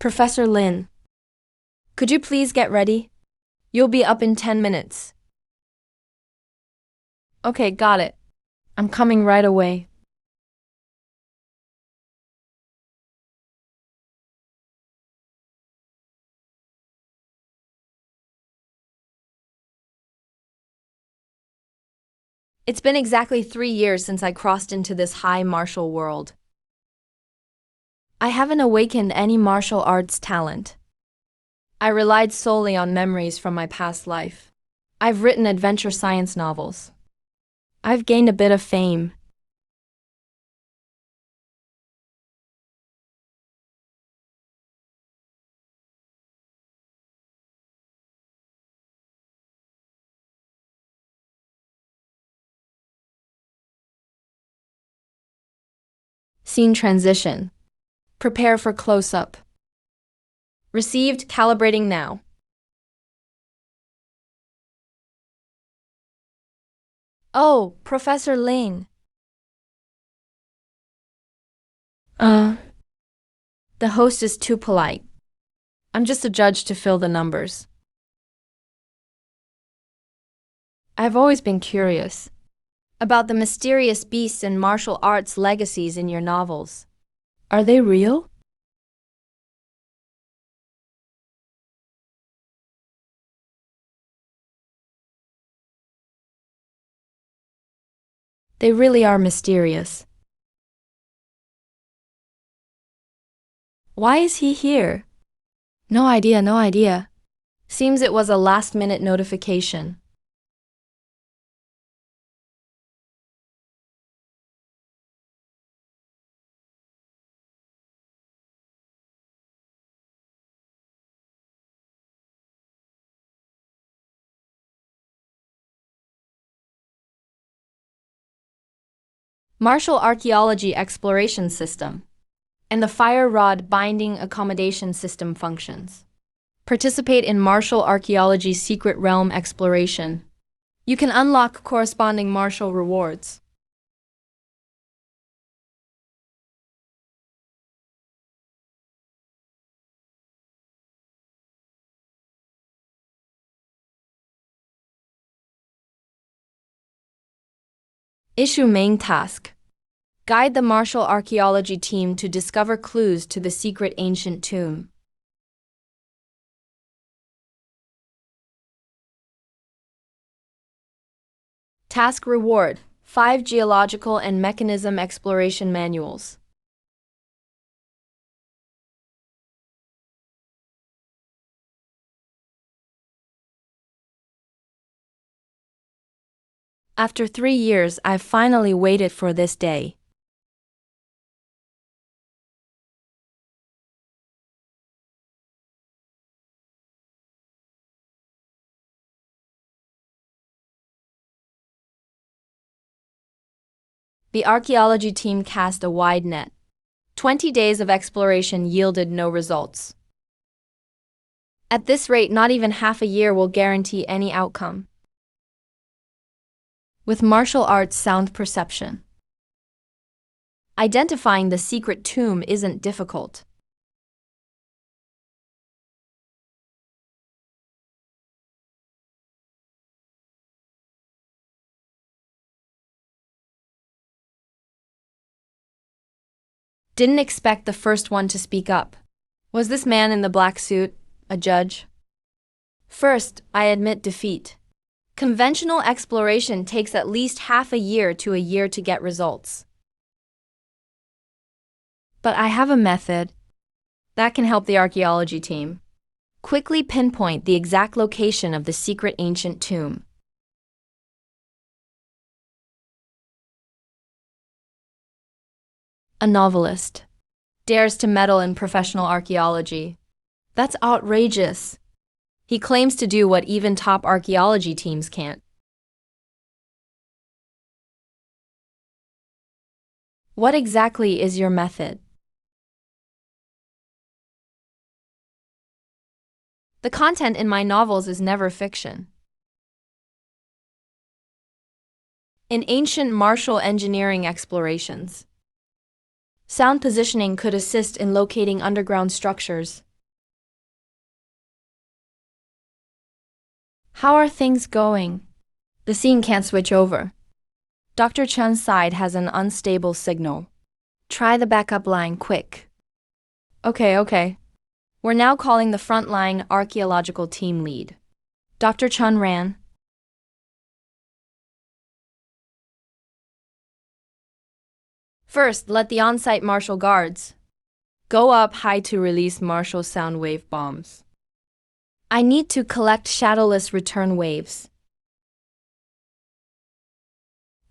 Professor Lin, could you please get ready? You'll be up in 10 minutes. Okay, got it. I'm coming right away. It's been exactly 3 years since I crossed into this high martial world. I haven't awakened any martial arts talent. I relied solely on memories from my past life. I've written adventure science novels. I've gained a bit of fame. Scene transition. Prepare for close-up. Received, calibrating now. Oh, Professor Lin. The host is too polite. I'm just a judge to fill the numbers. I've always been curious about the mysterious beasts and martial arts legacies in your novels. Are they real? They really are mysterious. Why is he here? No idea, no idea. Seems it was a last-minute notification. Martial Archaeology Exploration System and the Fire Rod Binding Accommodation System functions. Participate in Martial Archaeology Secret Realm Exploration. You can unlock corresponding martial rewards. Issue main task. Guide the Martial Archaeology team to discover clues to the secret ancient tomb. Task reward: 5 geological and mechanism exploration manuals. After 3 years, I've finally waited for this day. The archaeology team cast a wide net. 20 days of exploration yielded no results. At this rate, not even half a year will guarantee any outcome. With martial arts sound perception, identifying the secret tomb isn't difficult. Didn't expect the first one to speak up. Was this man in the black suit a judge? First, I admit defeat. Conventional exploration takes at least half a year to a year to get results. But I have a method that can help the archaeology team quickly pinpoint the exact location of the secret ancient tomb. A novelist dares to meddle in professional archaeology. That's outrageous. He claims to do what even top archaeology teams can't. What exactly is your method? The content in my novels is never fiction. In ancient martial engineering explorations, sound positioning could assist in locating underground structures. How are things going? The scene can't switch over. Dr. Chun's side has an unstable signal. Try the backup line quick. Okay. We're now calling the frontline archaeological team lead. Dr. Chun ran. First, let the on-site martial guards go up high to release martial sound wave bombs. I need to collect shadowless return waves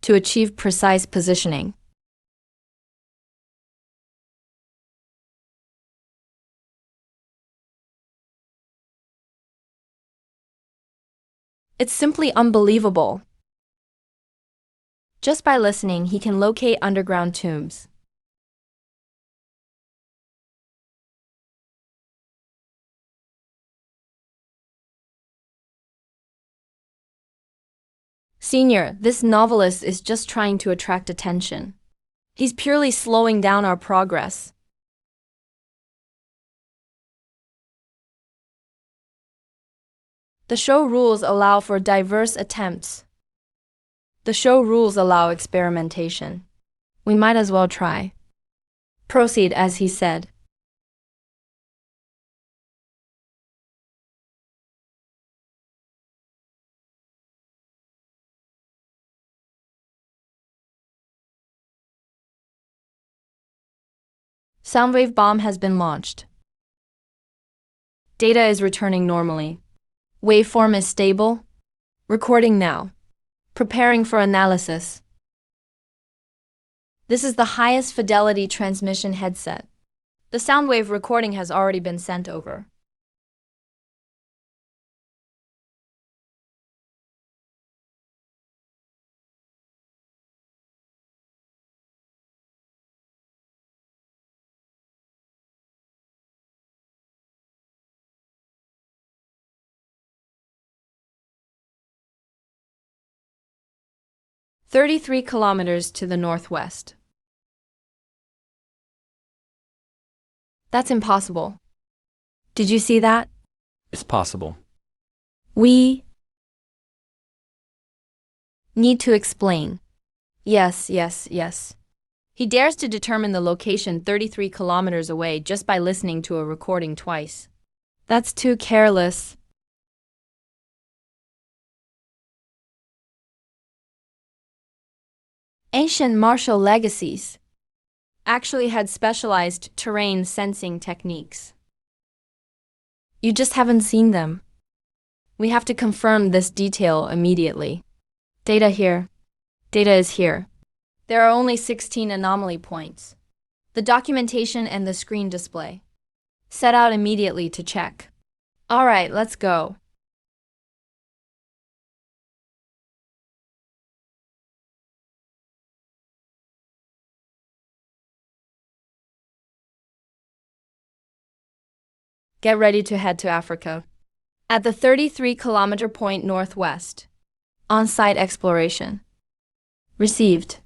to achieve precise positioning. It's simply unbelievable. Just by listening, he can locate underground tombs. Senior, this novelist is just trying to attract attention. He's purely slowing down our progress. The show rules allow for diverse attempts. The show rules allow experimentation. We might as well try. Proceed as he said. Soundwave bomb has been launched. Data is returning normally. Waveform is stable. Recording now. Preparing for analysis. This is the highest fidelity transmission headset. The soundwave recording has already been sent over. "33 kilometers to the northwest." That's impossible. Did you see that? It's possible. We need to explain. Yes. He dares to determine the location 33 kilometers away just by listening to a recording twice. That's too careless. Ancient martial legacies actually had specialized terrain sensing techniques. You just haven't seen them. We have to confirm this detail immediately. Data here. Data is here. There are only 16 anomaly points. The documentation and the screen display. Set out immediately to check. All right, let's go. Get ready to head to Africa. At the 33-kilometer point northwest. On-site exploration. Received.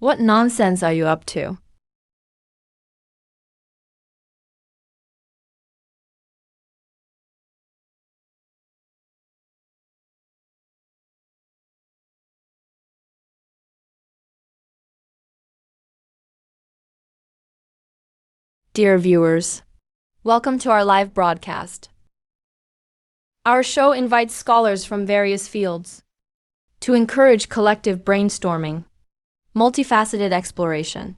What nonsense are you up to? Dear viewers, welcome to our live broadcast. Our show invites scholars from various fields to encourage collective brainstorming, multifaceted exploration.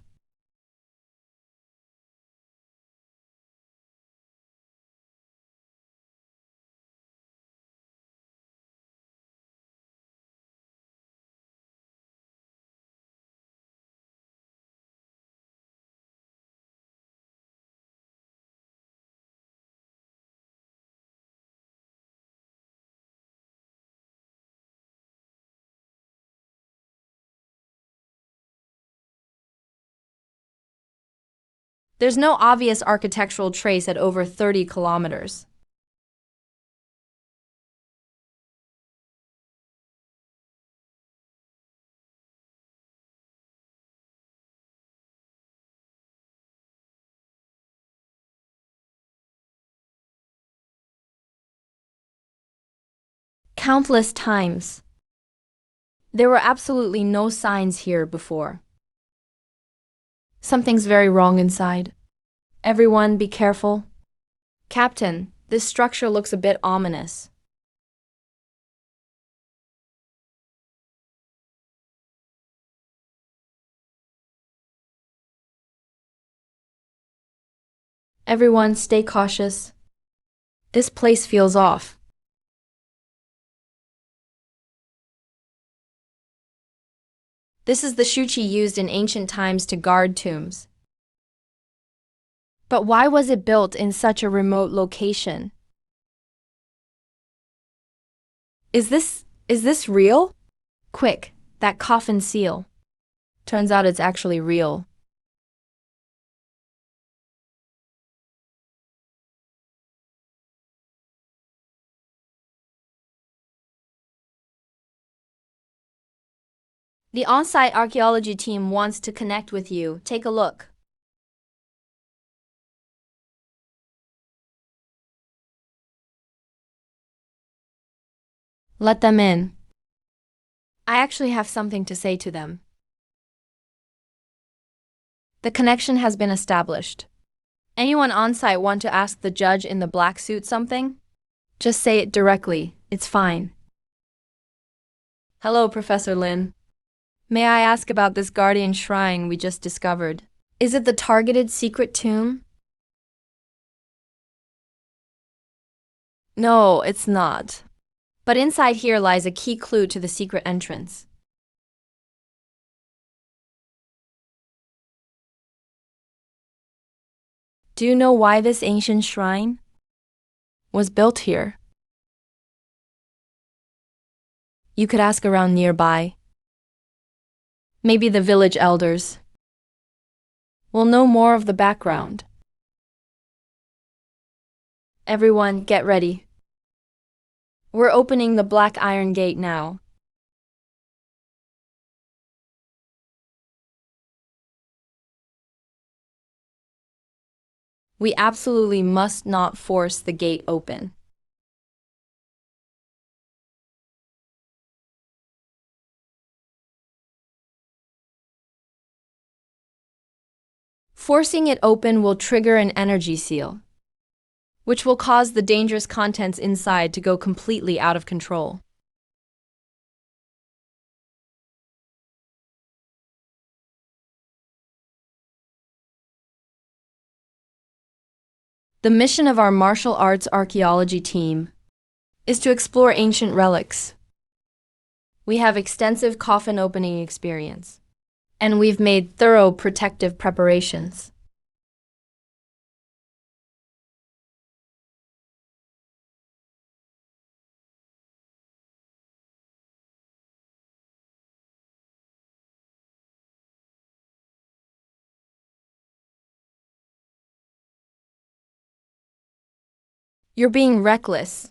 There's no obvious architectural trace at over 30 kilometers. Countless times. There were absolutely no signs here before. Something's very wrong inside. Everyone, be careful. Captain, this structure looks a bit ominous. Everyone, stay cautious. This place feels off. This is the shuchi used in ancient times to guard tombs. But why was it built in such a remote location? Is this real? Quick, that coffin seal. Turns out it's actually real. The on-site archaeology team wants to connect with you. Take a look. Let them in. I actually have something to say to them. The connection has been established. Anyone on-site want to ask the judge in the black suit something? Just say it directly. It's fine. Hello, Professor Lin. May I ask about this guardian shrine we just discovered? Is it the targeted secret tomb? No, it's not. But inside here lies a key clue to the secret entrance. Do you know why this ancient shrine was built here? You could ask around nearby. Maybe the village elders will know more of the background. Everyone, get ready. We're opening the black iron gate now. We absolutely must not force the gate open. Forcing it open will trigger an energy seal, which will cause the dangerous contents inside to go completely out of control. The mission of our martial arts archaeology team is to explore ancient relics. We have extensive coffin opening experience, and we've made thorough protective preparations. You're being reckless.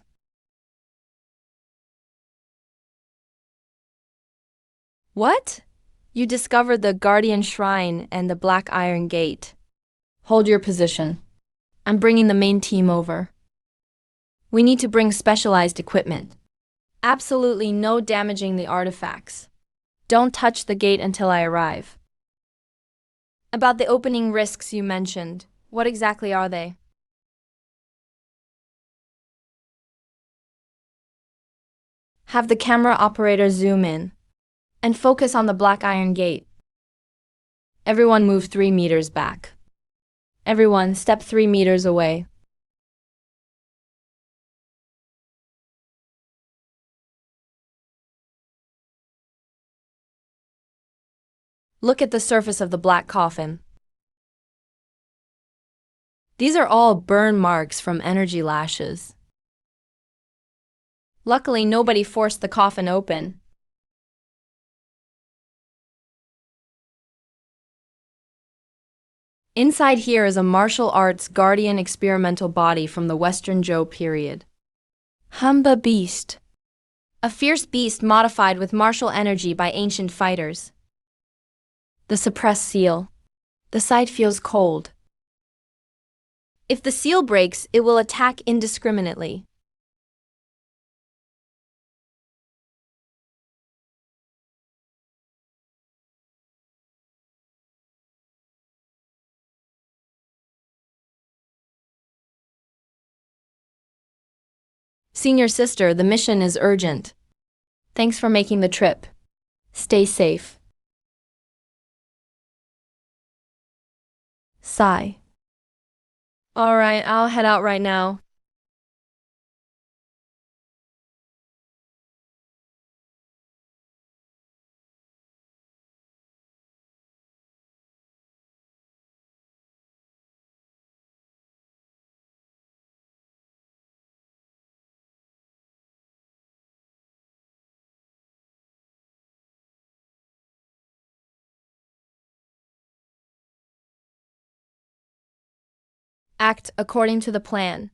What? You discovered the Guardian Shrine and the Black Iron Gate. Hold your position. I'm bringing the main team over. We need to bring specialized equipment. Absolutely no damaging the artifacts. Don't touch the gate until I arrive. About the opening risks you mentioned, what exactly are they? Have the camera operator zoom in and focus on the black iron gate. Everyone move 3 meters back. Everyone step 3 meters away. Look at the surface of the black coffin. These are all burn marks from energy lashes. Luckily, nobody forced the coffin open. Inside here is a martial arts guardian experimental body from the Western Zhou period. Humba beast. A fierce beast modified with martial energy by ancient fighters. The suppressed seal. The site feels cold. If the seal breaks, it will attack indiscriminately. Senior sister, the mission is urgent. Thanks for making the trip. Stay safe. Sigh. Alright, I'll head out right now. Act according to the plan.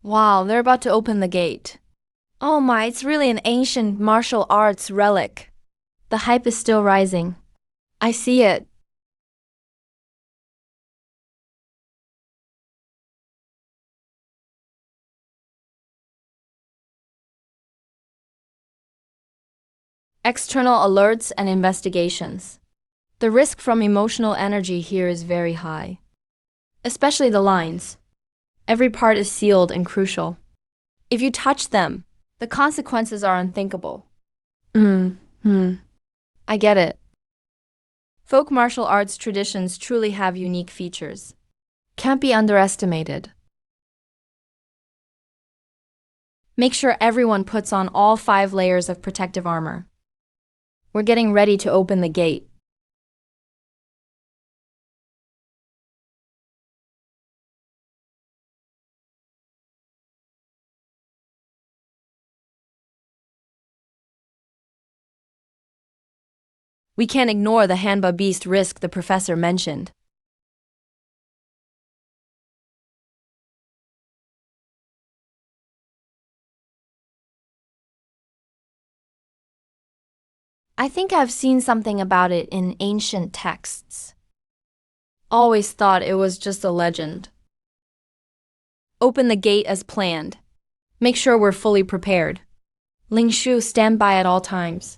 Wow, they're about to open the gate. Oh my, it's really an ancient martial arts relic. The hype is still rising. I see it. External alerts and investigations. The risk from emotional energy here is very high. Especially the lines. Every part is sealed and crucial. If you touch them, the consequences are unthinkable. I get it. Folk martial arts traditions truly have unique features. Can't be underestimated. Make sure everyone puts on all 5 layers of protective armor. We're getting ready to open the gate. We can't ignore the Hanba beast risk the professor mentioned. I think I've seen something about it in ancient texts. Always thought it was just a legend. Open the gate as planned. Make sure we're fully prepared. Ling Shu, stand by at all times.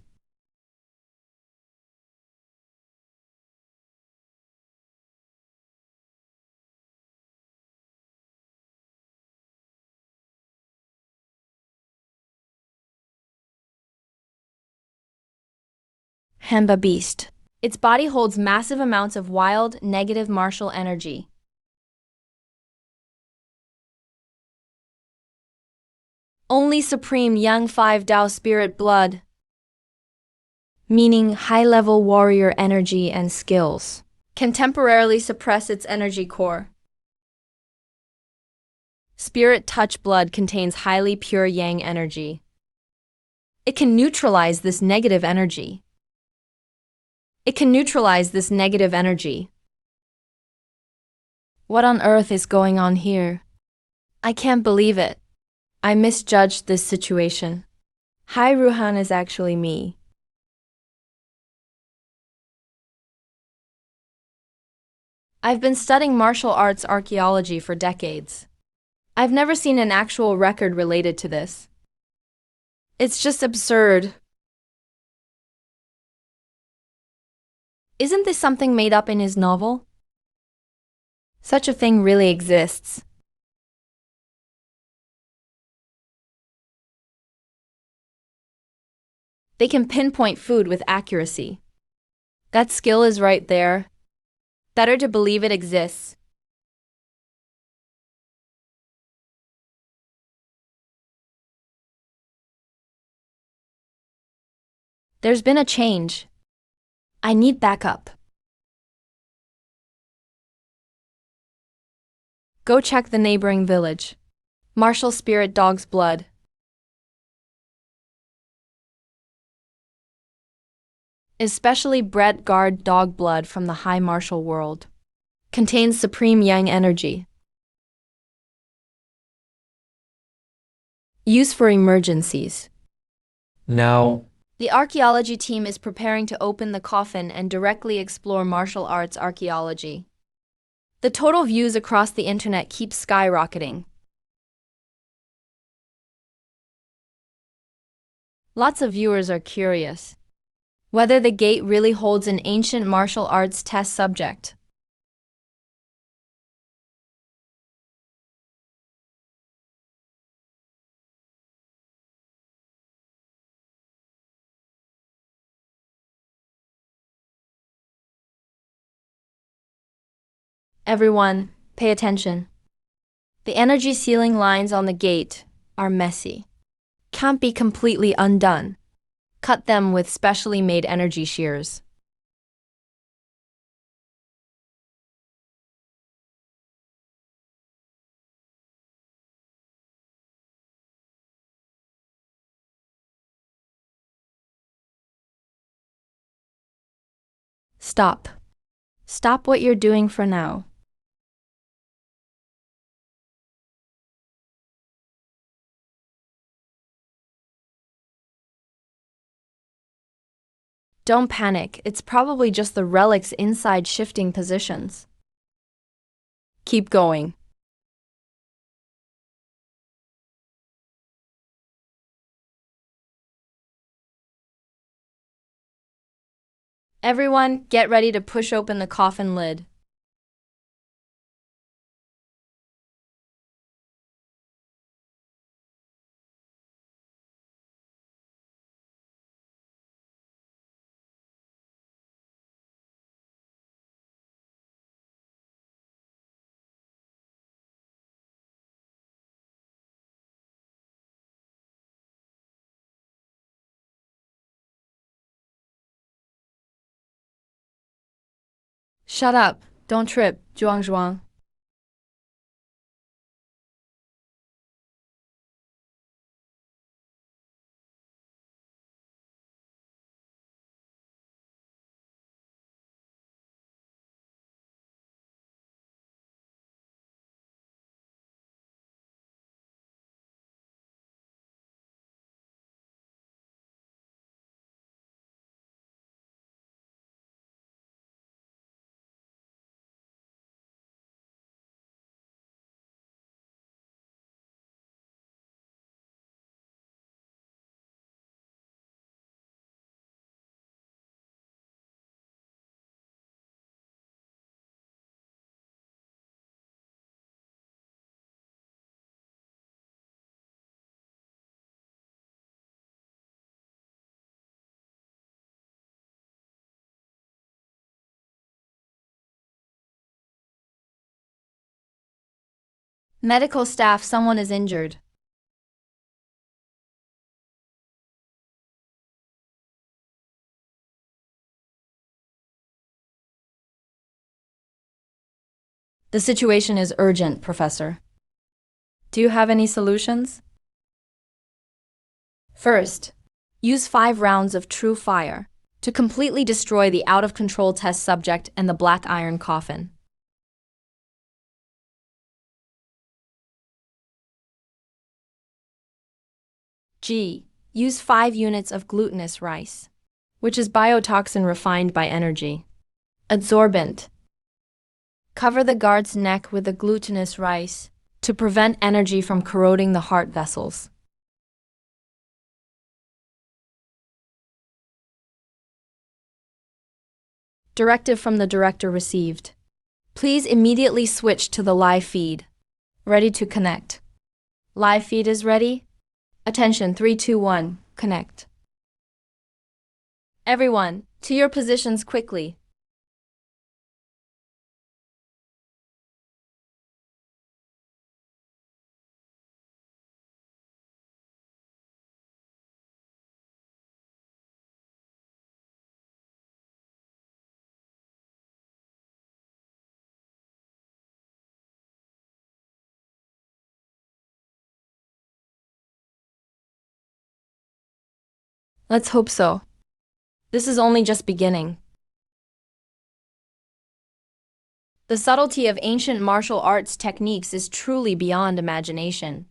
Hanba beast. Its body holds massive amounts of wild, negative martial energy. Only supreme Yang 5 Dao spirit blood, meaning high-level warrior energy and skills, can temporarily suppress its energy core. Spirit touch blood contains highly pure Yang energy. It can neutralize this negative energy. What on earth is going on here? I can't believe it. I misjudged this situation. Hai Ruhan is actually me. I've been studying martial arts archaeology for decades. I've never seen an actual record related to this. It's just absurd. Isn't this something made up in his novel? Such a thing really exists. They can pinpoint food with accuracy. That skill is right there. Better to believe it exists. There's been a change. I need backup. Go check the neighboring village. Martial spirit dog's blood. Especially bred guard dog blood from the high martial world. Contains supreme yang energy. Use for emergencies. Now, The archaeology team is preparing to open the coffin and directly explore martial arts archaeology. The total views across the internet keep skyrocketing. Lots of viewers are curious whether the gate really holds an ancient martial arts test subject. Everyone, pay attention. The energy ceiling lines on the gate are messy. Can't be completely undone. Cut them with specially made energy shears. Stop. Stop what you're doing for now. Don't panic, it's probably just the relic's inside shifting positions. Keep going. Everyone, get ready to push open the coffin lid. Shut up. Don't trip, Zhuang. Medical staff, someone is injured. The situation is urgent, Professor. Do you have any solutions? First, use 5 rounds of true fire to completely destroy the out-of-control test subject and the black iron coffin. G. Use 5 units of glutinous rice, which is biotoxin refined by energy. Adsorbent. Cover the guard's neck with the glutinous rice to prevent energy from corroding the heart vessels. Directive from the director received. Please immediately switch to the live feed. Ready to connect. Live feed is ready. Attention, 3, 2, 1, connect. Everyone, to your positions quickly. Let's hope so. This is only just beginning. The subtlety of ancient martial arts techniques is truly beyond imagination.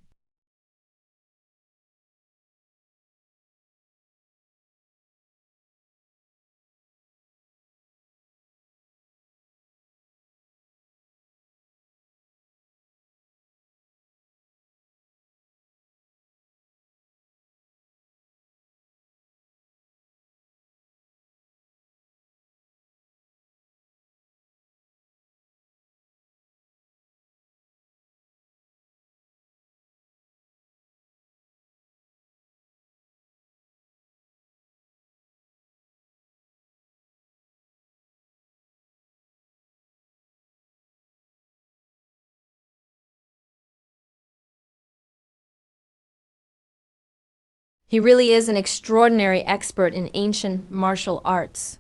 He really is an extraordinary expert in ancient martial arts.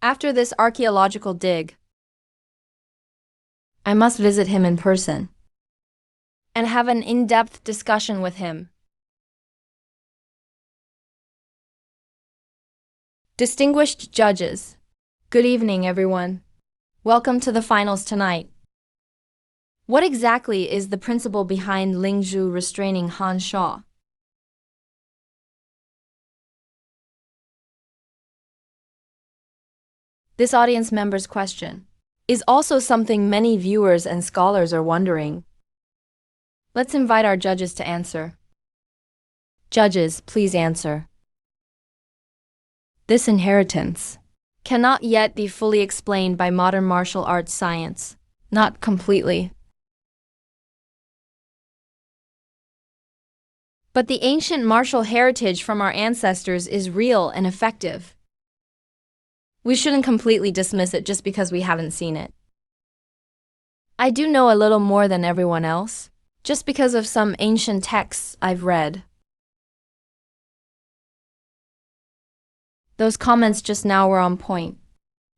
After this archaeological dig, I must visit him in person and have an in-depth discussion with him. Distinguished judges, good evening, everyone. Welcome to the finals tonight. What exactly is the principle behind Ling Zhu restraining Han Sha? This audience member's question is also something many viewers and scholars are wondering. Let's invite our judges to answer. Judges, please answer. This inheritance cannot yet be fully explained by modern martial arts science. Not completely. But the ancient martial heritage from our ancestors is real and effective. We shouldn't completely dismiss it just because we haven't seen it. I do know a little more than everyone else, just because of some ancient texts I've read. Those comments just now were on point.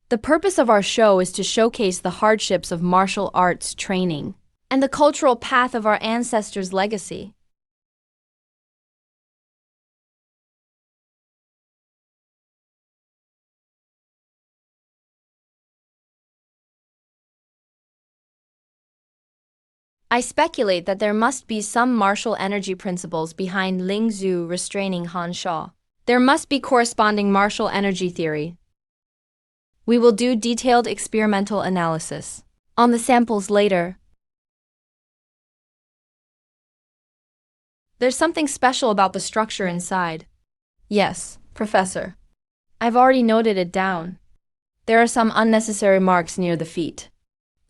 The purpose of our show is to showcase the hardships of martial arts training and the cultural path of our ancestors' legacy. I speculate that there must be some martial energy principles behind Ling Zhu restraining Han Sha. There must be corresponding martial energy theory. We will do detailed experimental analysis on the samples later. There's something special about the structure inside. Yes, Professor. I've already noted it down. There are some unnecessary marks near the feet.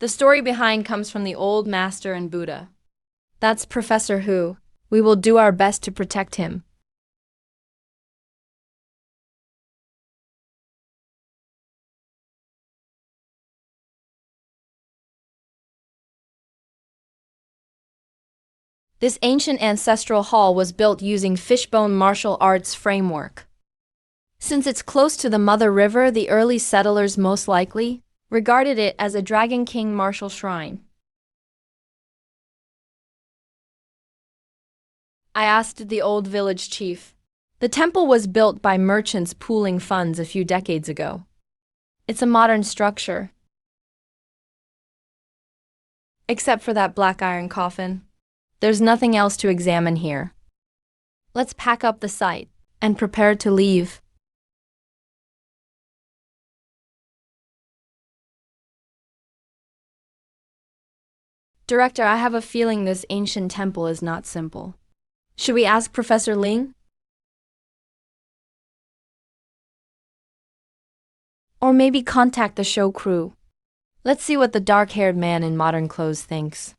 The story behind comes from the old master and Buddha. That's Professor Hu. We will do our best to protect him. This ancient ancestral hall was built using fishbone martial arts framework. Since it's close to the Mother River, the early settlers most likely regarded it as a Dragon King martial shrine. I asked the old village chief. The temple was built by merchants pooling funds a few decades ago. It's a modern structure. Except for that black iron coffin. There's nothing else to examine here. Let's pack up the site and prepare to leave. Director, I have a feeling this ancient temple is not simple. Should we ask Professor Ling? Or maybe contact the show crew. Let's see what the dark-haired man in modern clothes thinks.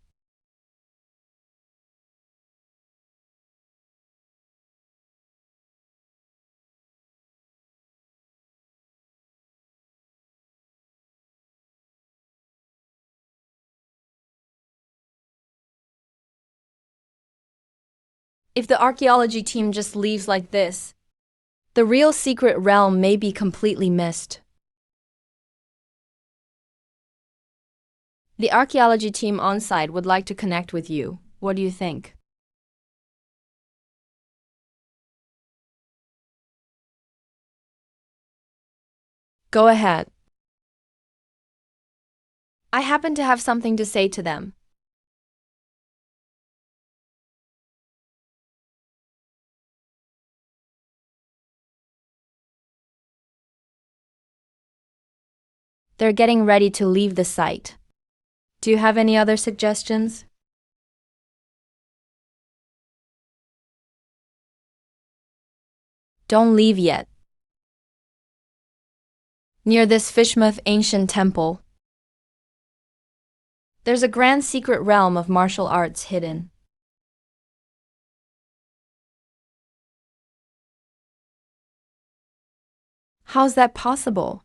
If the archaeology team just leaves like this, the real secret realm may be completely missed. The archaeology team on site would like to connect with you. What do you think? Go ahead. I happen to have something to say to them. They're getting ready to leave the site. Do you have any other suggestions? Don't leave yet. Near this Fishmouth ancient temple, there's a grand secret realm of martial arts hidden. How's that possible?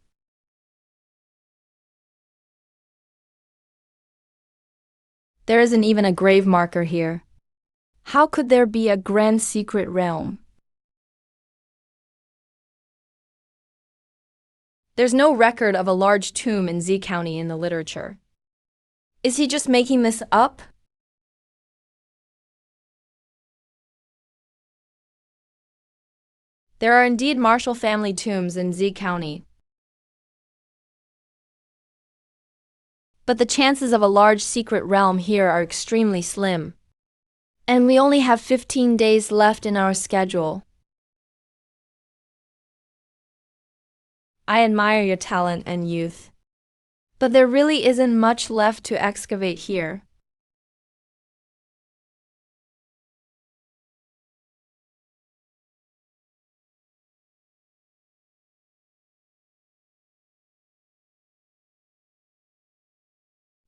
There isn't even a grave marker here. How could there be a grand secret realm? There's no record of a large tomb in Z County in the literature. Is he just making this up? There are indeed Marshall family tombs in Z County, but the chances of a large secret realm here are extremely slim. And we only have 15 days left in our schedule. I admire your talent and youth, but there really isn't much left to excavate here.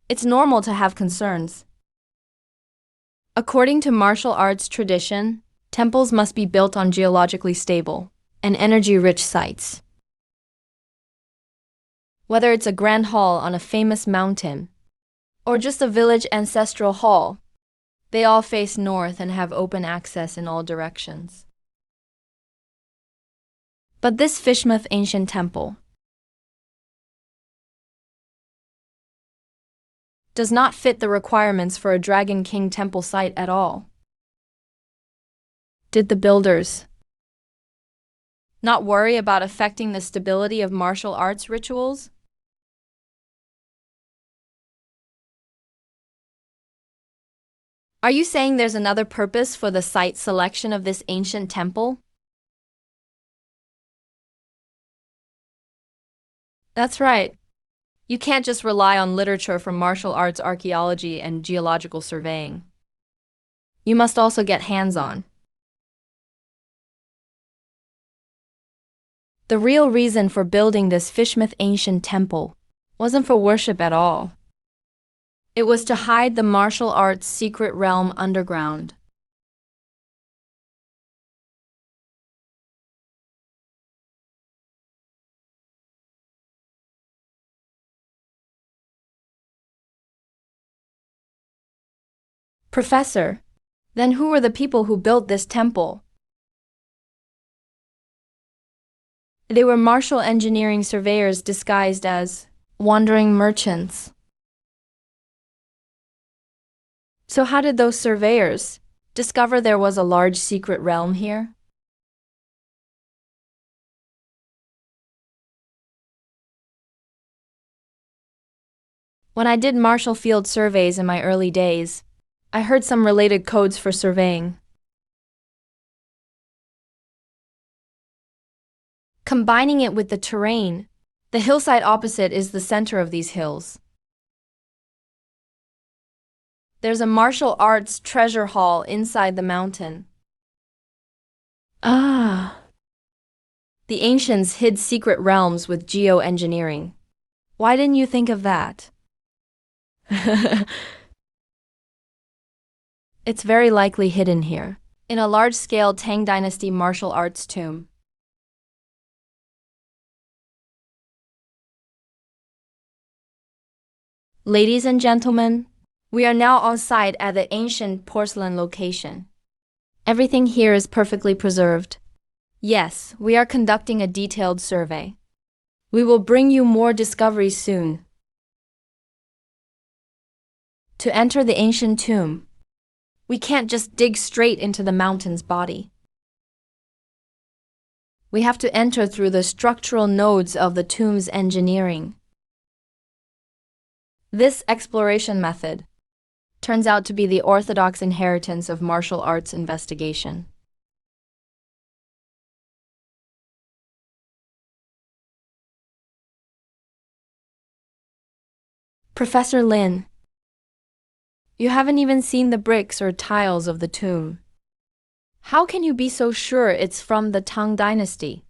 It's normal to have concerns. According to martial arts tradition, temples must be built on geologically stable and energy-rich sites. Whether it's a grand hall on a famous mountain or just a village ancestral hall, they all face north and have open access in all directions. But this Fishmouth ancient temple does not fit the requirements for a Dragon King temple site at all. Did the builders not worry about affecting the stability of martial arts rituals? Are you saying there's another purpose for the site selection of this ancient temple? That's right. You can't just rely on literature from martial arts archaeology and geological surveying. You must also get hands-on. The real reason for building this Fishmouth ancient temple wasn't for worship at all. It was to hide the martial arts secret realm underground. Professor, then who were the people who built this temple? They were martial engineering surveyors disguised as wandering merchants. So how did those surveyors discover there was a large secret realm here? When I did martial field surveys in my early days, I heard some related codes for surveying. Combining it with the terrain, the hillside opposite is the center of these hills. There's a martial arts treasure hall inside the mountain. Ah! The ancients hid secret realms with geoengineering. Why didn't you think of that? It's very likely hidden here, in a large-scale Tang Dynasty martial arts tomb. Ladies and gentlemen, we are now on site at the ancient porcelain location. Everything here is perfectly preserved. Yes, we are conducting a detailed survey. We will bring you more discoveries soon. To enter the ancient tomb, we can't just dig straight into the mountain's body. We have to enter through the structural nodes of the tomb's engineering. This exploration method turns out to be the orthodox inheritance of martial arts investigation. Professor Lin, you haven't even seen the bricks or tiles of the tomb. How can you be so sure it's from the Tang Dynasty?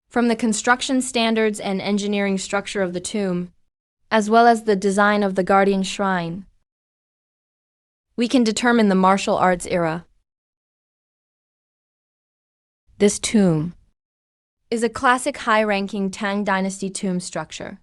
From the construction standards and engineering structure of the tomb, as well as the design of the guardian shrine, we can determine the martial arts era. This tomb is a classic high-ranking Tang Dynasty tomb structure.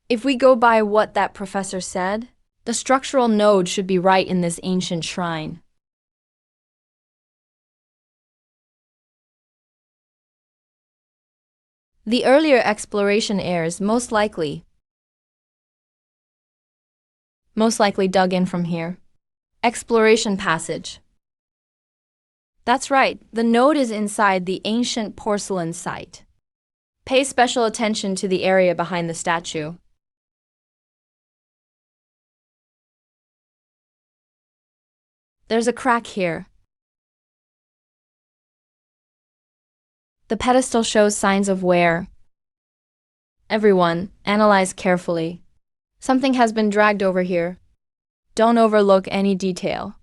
If we go by what that professor said, the structural node should be right in this ancient shrine. The earlier exploration heirs most likely dug in from here. Exploration passage. That's right, the node is inside the ancient porcelain site. Pay special attention to the area behind the statue. There's a crack here. The pedestal shows signs of wear. Everyone, analyze carefully. Something has been dragged over here. Don't overlook any detail.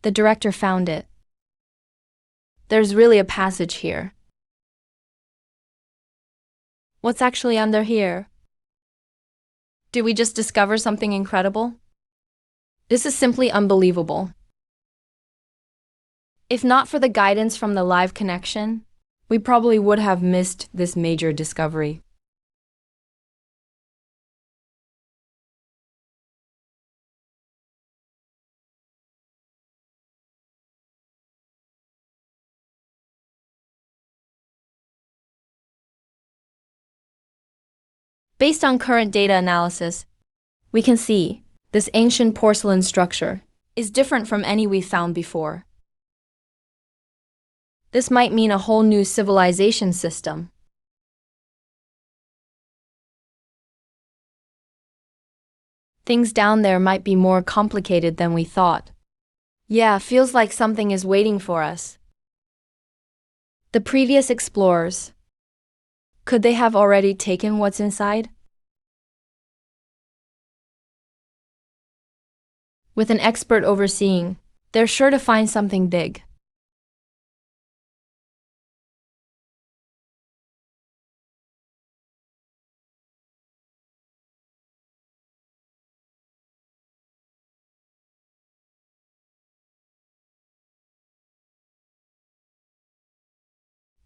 The director found it. There's really a passage here. What's actually under here? Did we just discover something incredible? This is simply unbelievable. If not for the guidance from the live connection, we probably would have missed this major discovery. Based on current data analysis, we can see this ancient porcelain structure is different from any we've found before. This might mean a whole new civilization system. Things down there might be more complicated than we thought. Yeah, feels like something is waiting for us. The previous explorers, could they have already taken what's inside? With an expert overseeing, they're sure to find something big.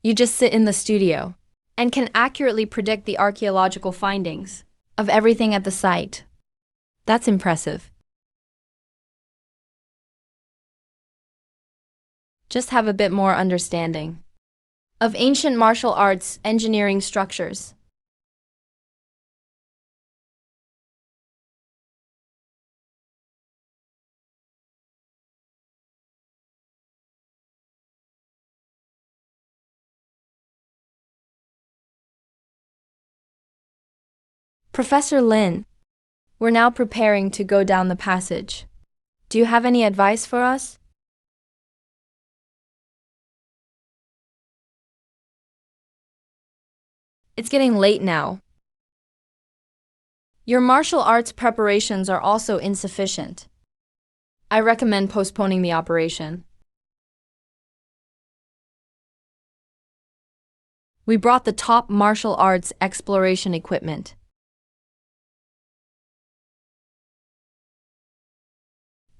You just sit in the studio and can accurately predict the archaeological findings of everything at the site. That's impressive. Just have a bit more understanding of ancient martial arts engineering structures. Professor Lin, we're now preparing to go down the passage. Do you have any advice for us? It's getting late now. Your martial arts preparations are also insufficient. I recommend postponing the operation. We brought the top martial arts exploration equipment.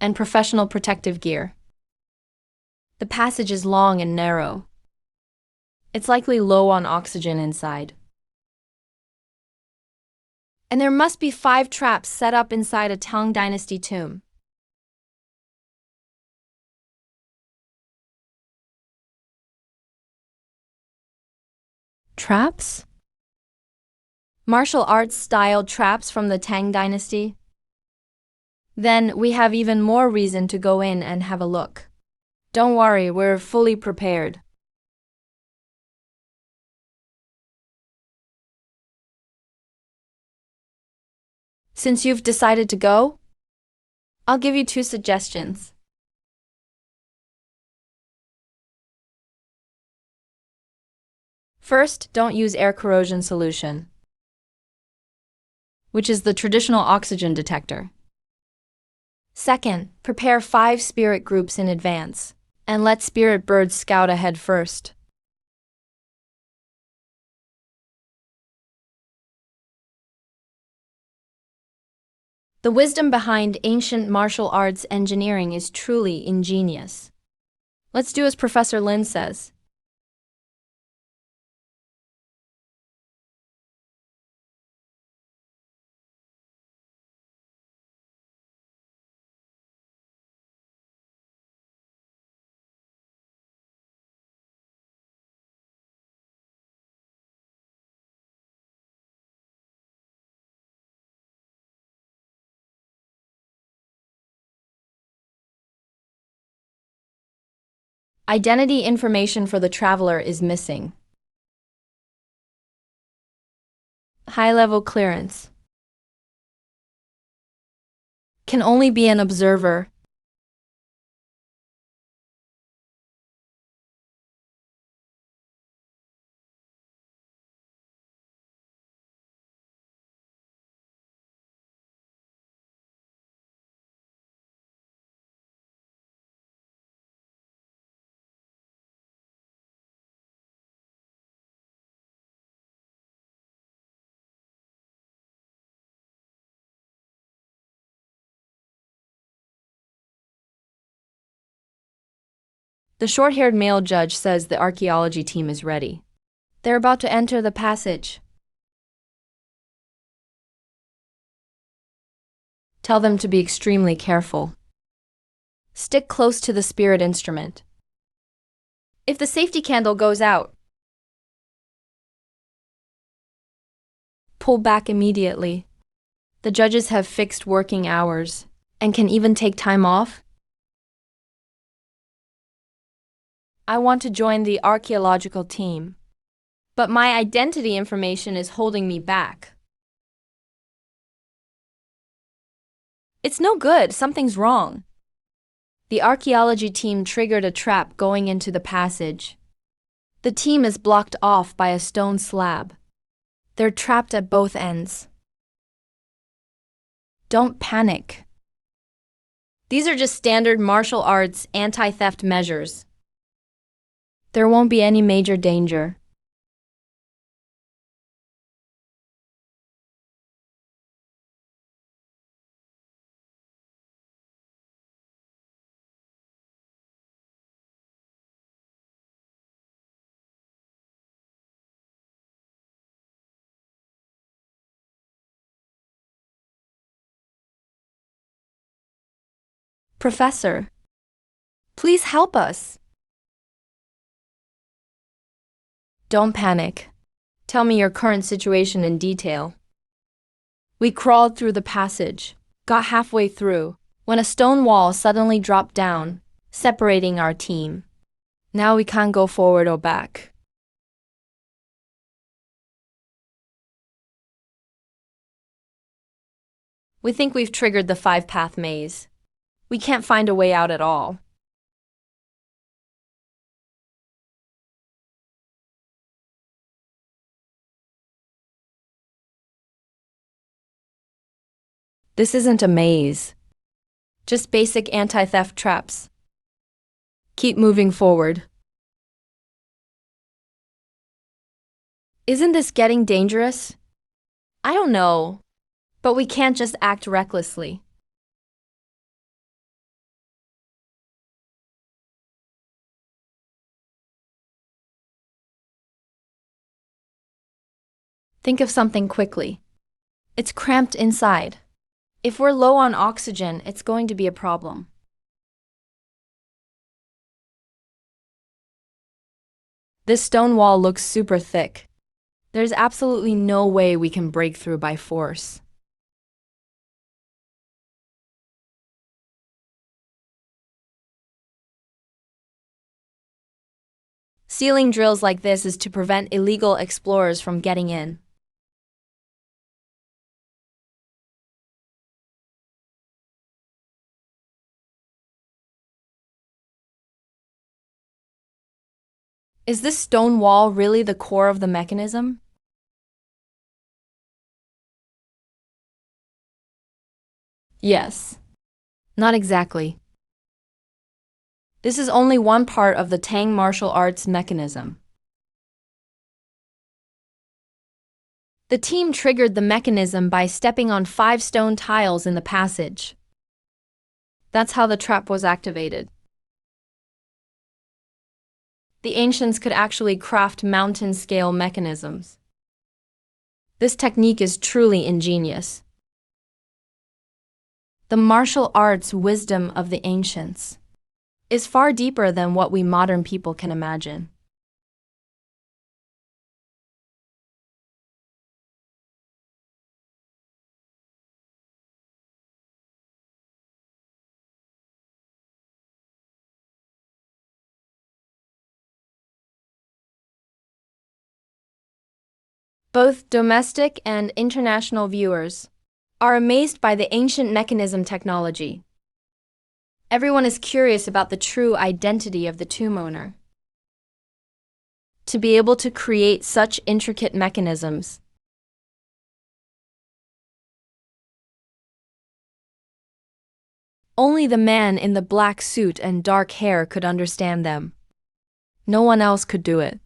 And professional protective gear. The passage is long and narrow. It's likely low on oxygen inside. And there must be 5 traps set up inside a Tang Dynasty tomb. Traps? Martial arts style traps from the Tang Dynasty? Then we have even more reason to go in and have a look. Don't worry, we're fully prepared. Since you've decided to go, I'll give you 2 suggestions. First, don't use air corrosion solution, which is the traditional oxygen detector. Second, prepare 5 spirit groups in advance, and let spirit birds scout ahead first. The wisdom behind ancient martial arts engineering is truly ingenious. Let's do as Professor Lin says. Identity information for the traveler is missing. High-level clearance. Can only be an observer. The short-haired male judge says the archaeology team is ready. They're about to enter the passage. Tell them to be extremely careful. Stick close to the spirit instrument. If the safety candle goes out, pull back immediately. The judges have fixed working hours and can even take time off. I want to join the archaeological team, but my identity information is holding me back. It's no good, something's wrong. The archaeology team triggered a trap going into the passage. The team is blocked off by a stone slab. They're trapped at both ends. Don't panic. These are just standard martial arts anti-theft measures. There won't be any major danger. Professor, please help us. Don't panic. Tell me your current situation in detail. We crawled through the passage, got halfway through, when a stone wall suddenly dropped down, separating our team. Now we can't go forward or back. We think we've triggered the 5-path maze. We can't find a way out at all. This isn't a maze. Just basic anti-theft traps. Keep moving forward. Isn't this getting dangerous? I don't know, but we can't just act recklessly. Think of something quickly. It's cramped inside. If we're low on oxygen, it's going to be a problem. This stone wall looks super thick. There's absolutely no way we can break through by force. Sealing drills like this is to prevent illegal explorers from getting in. Is this stone wall really the core of the mechanism? Yes. Not exactly. This is only one part of the Tang martial arts mechanism. The team triggered the mechanism by stepping on 5 stone tiles in the passage. That's how the trap was activated. The ancients could actually craft mountain-scale mechanisms. This technique is truly ingenious. The martial arts wisdom of the ancients is far deeper than what we modern people can imagine. Both domestic and international viewers are amazed by the ancient mechanism technology. Everyone is curious about the true identity of the tomb owner. To be able to create such intricate mechanisms, only the man in the black suit and dark hair could understand them. No one else could do it.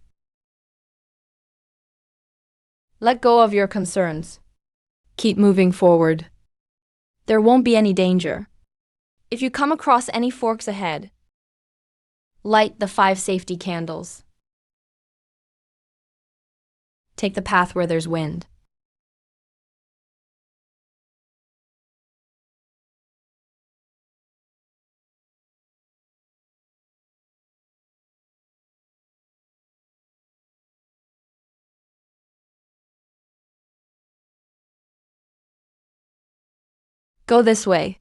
Let go of your concerns. Keep moving forward. There won't be any danger. If you come across any forks ahead, light the 5 safety candles. Take the path where there's wind. Go this way.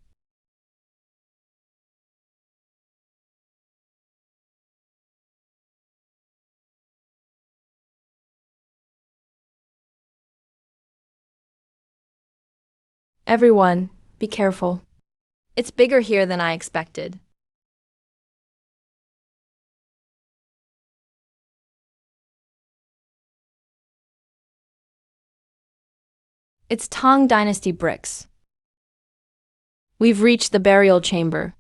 Everyone, be careful. It's bigger here than I expected. It's Tang Dynasty bricks. We've reached the burial chamber.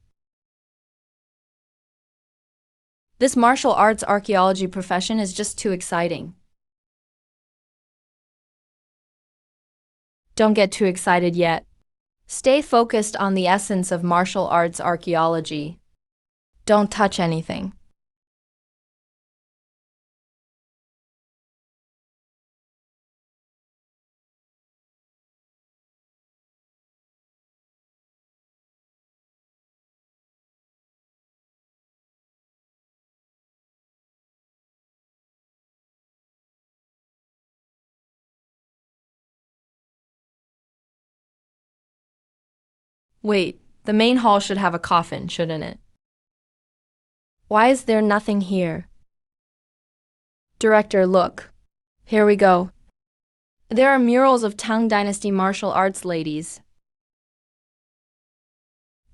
This martial arts archaeology profession is just too exciting. Don't get too excited yet. Stay focused on the essence of martial arts archaeology. Don't touch anything. Wait, the main hall should have a coffin, shouldn't it? Why is there nothing here? Director, look. Here we go. There are murals of Tang Dynasty martial arts ladies.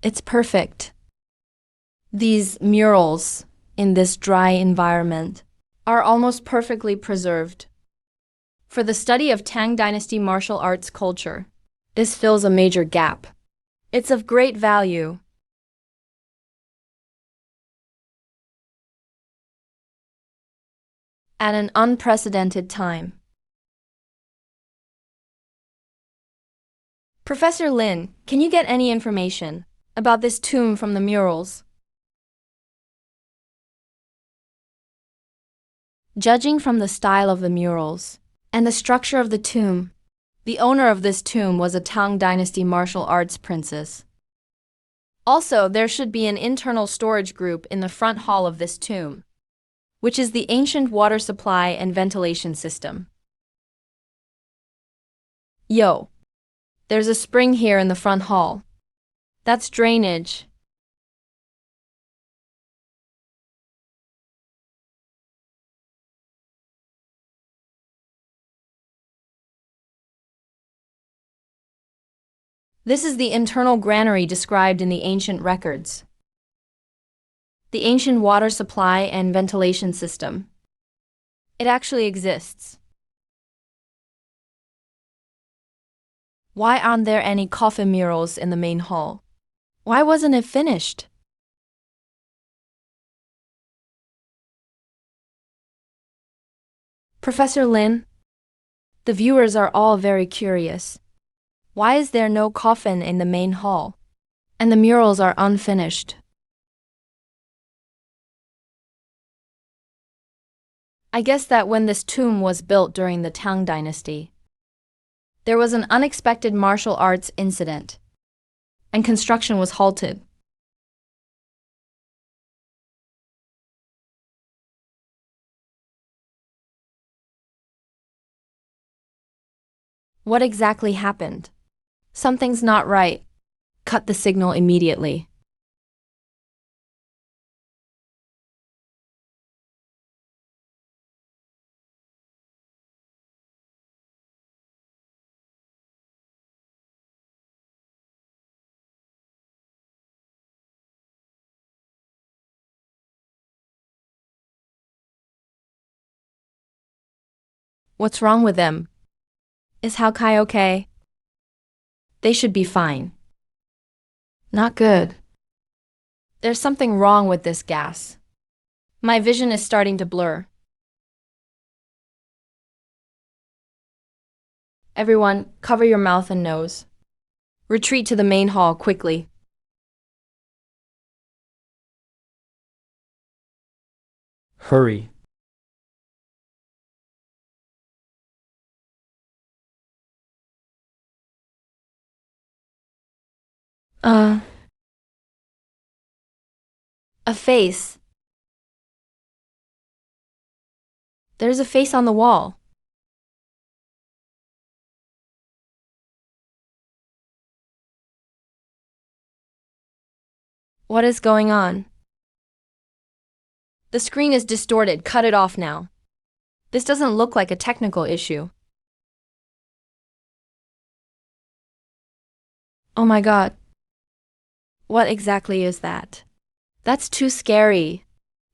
It's perfect. These murals, in this dry environment, are almost perfectly preserved. For the study of Tang Dynasty martial arts culture, this fills a major gap. It's of great value. At an unprecedented time. Professor Lin, can you get any information about this tomb from the murals? Judging from the style of the murals and the structure of the tomb, the owner of this tomb was a Tang Dynasty martial arts princess. Also, there should be an internal storage group in the front hall of this tomb, which is the ancient water supply and ventilation system. Yo, there's a spring here in the front hall. That's drainage. This is the internal granary described in the ancient records. The ancient water supply and ventilation system. It actually exists. Why aren't there any coffin murals in the main hall? Why wasn't it finished? Professor Lin, The viewers are all very curious. Why is there no coffin in the main hall? And the murals are unfinished. I guess that when this tomb was built during the Tang Dynasty, there was an unexpected martial arts incident, and construction was halted. What exactly happened? Something's not right. Cut the signal immediately. What's wrong with them? Is Kai okay? They should be fine. Not good. There's something wrong with this gas. My vision is starting to blur. Everyone, cover your mouth and nose. Retreat to the main hall quickly. Hurry. A face. There's a face on the wall. What is going on? The screen is distorted. Cut it off now. This doesn't look like a technical issue. Oh my god. What exactly is that? That's too scary.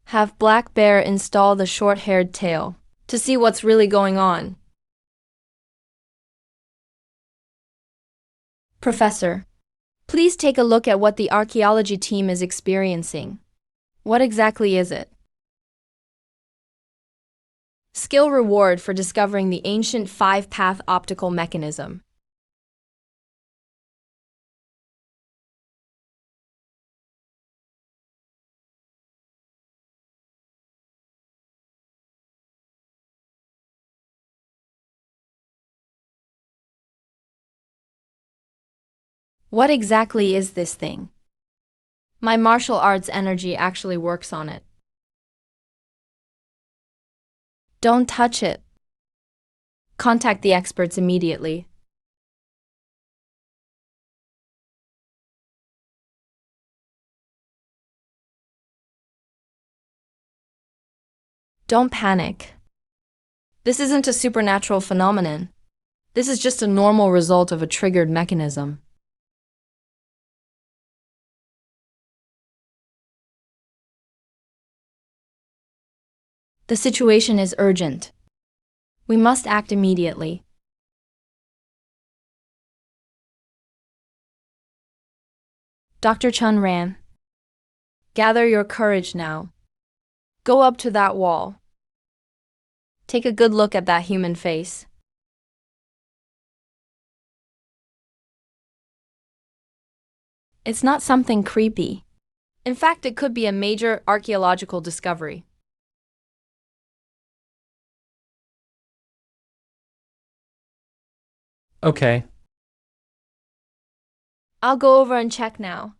Have Black Bear install the short-haired tail to see what's really going on. Professor, please take a look at what the archaeology team is experiencing. What exactly is it? Skill reward for discovering the ancient five-path optical mechanism. What exactly is this thing? My martial arts energy actually works on it. Don't touch it. Contact the experts immediately. Don't panic. This isn't a supernatural phenomenon. This is just a normal result of a triggered mechanism. The situation is urgent. We must act immediately. Dr. Chun ran. Gather your courage now. Go up to that wall. Take a good look at that human face. It's not something creepy. In fact, it could be a major archaeological discovery. Okay. I'll go over and check now.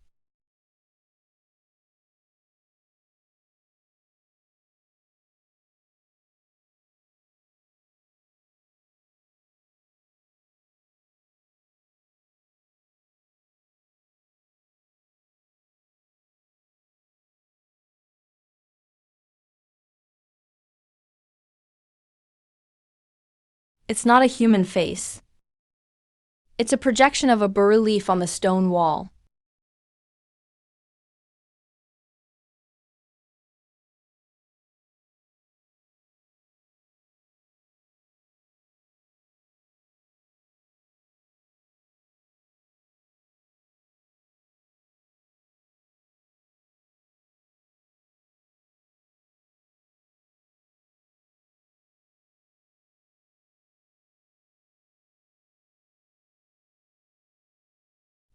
It's not a human face. It's a projection of a bas-relief on the stone wall.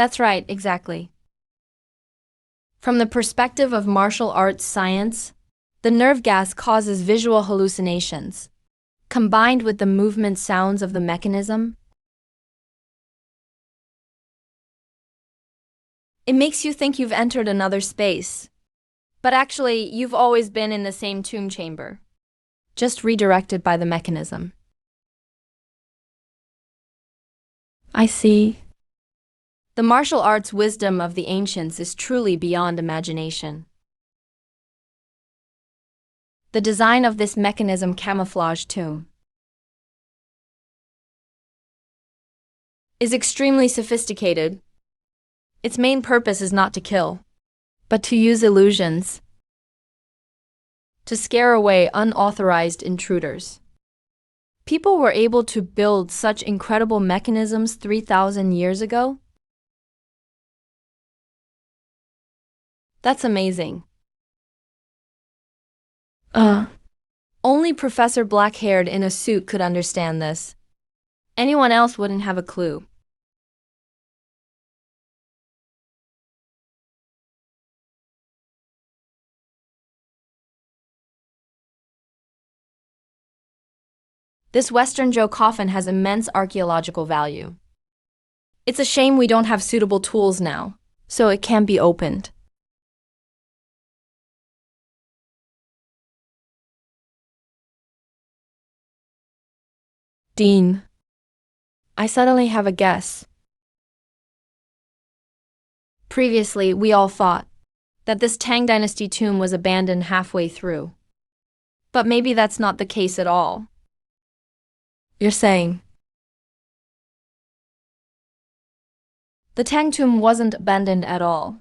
That's right, exactly. From the perspective of martial arts science, the nerve gas causes visual hallucinations. Combined with the movement sounds of the mechanism, it makes you think you've entered another space. But actually, you've always been in the same tomb chamber, just redirected by the mechanism. I see. The martial arts wisdom of the ancients is truly beyond imagination. The design of this mechanism camouflage tomb is extremely sophisticated. Its main purpose is not to kill, but to use illusions to scare away unauthorized intruders. People were able to build such incredible mechanisms 3,000 years ago? That's amazing. Only Professor Black-haired in a suit could understand this. Anyone else wouldn't have a clue. This Western Joe coffin has immense archaeological value. It's a shame we don't have suitable tools now, so it can't be opened. Dean, I suddenly have a guess. Previously, we all thought that this Tang Dynasty tomb was abandoned halfway through. But maybe that's not the case at all. You're saying the Tang tomb wasn't abandoned at all.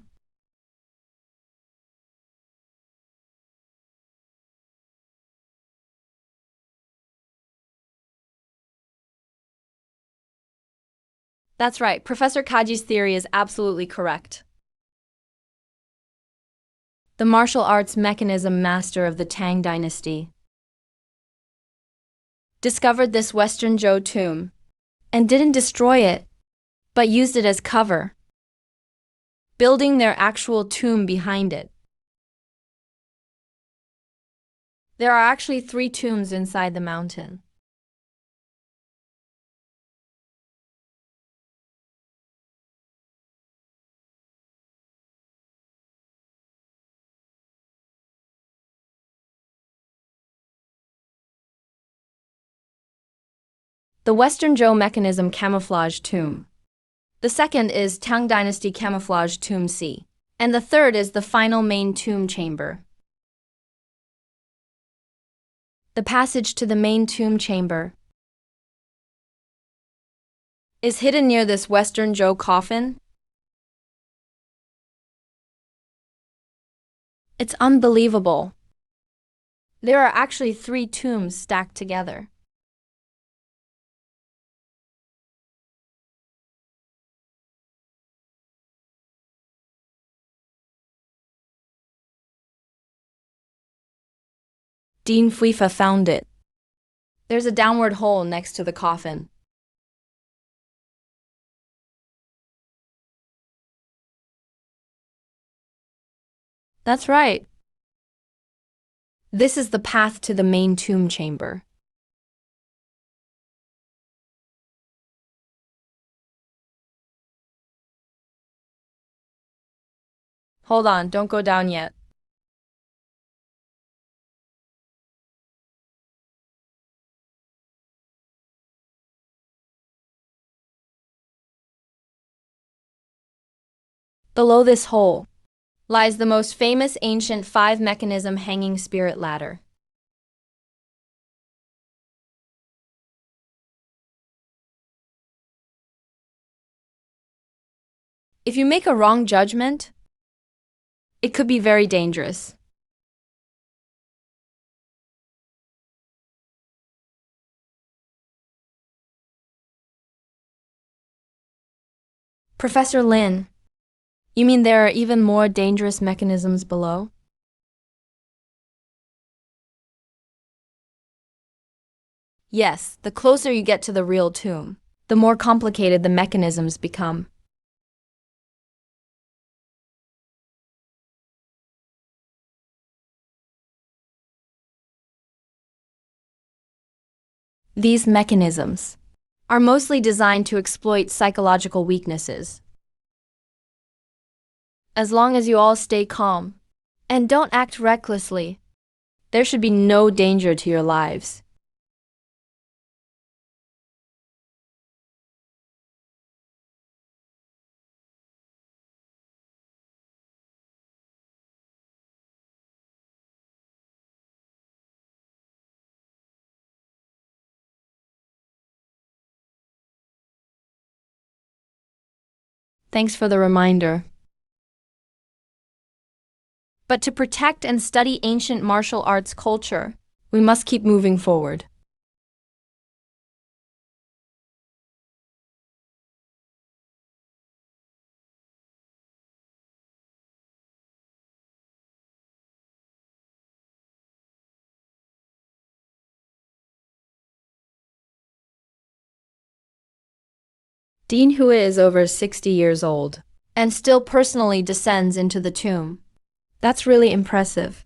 That's right, Professor Kaji's theory is absolutely correct. The martial arts mechanism master of the Tang Dynasty discovered this Western Zhou tomb and didn't destroy it, but used it as cover, building their actual tomb behind it. There are actually 3 tombs inside the mountain. The Western Zhou mechanism camouflage tomb. The second is Tang Dynasty camouflage tomb C. And the third is the final main tomb chamber. The passage to the main tomb chamber is hidden near this Western Zhou coffin. It's unbelievable. There are actually 3 tombs stacked together. Dean Fuifa found it. There's a downward hole next to the coffin. That's right. This is the path to the main tomb chamber. Hold on, don't go down yet. Below this hole lies the most famous ancient 5-mechanism hanging spirit ladder. If you make a wrong judgment, it could be very dangerous. Professor Lin, you mean there are even more dangerous mechanisms below? Yes, the closer you get to the real tomb, the more complicated the mechanisms become. These mechanisms are mostly designed to exploit psychological weaknesses. As long as you all stay calm and don't act recklessly, there should be no danger to your lives. Thanks for the reminder. But to protect and study ancient martial arts culture, we must keep moving forward. Dean Hui is over 60 years old and still personally descends into the tomb. That's really impressive.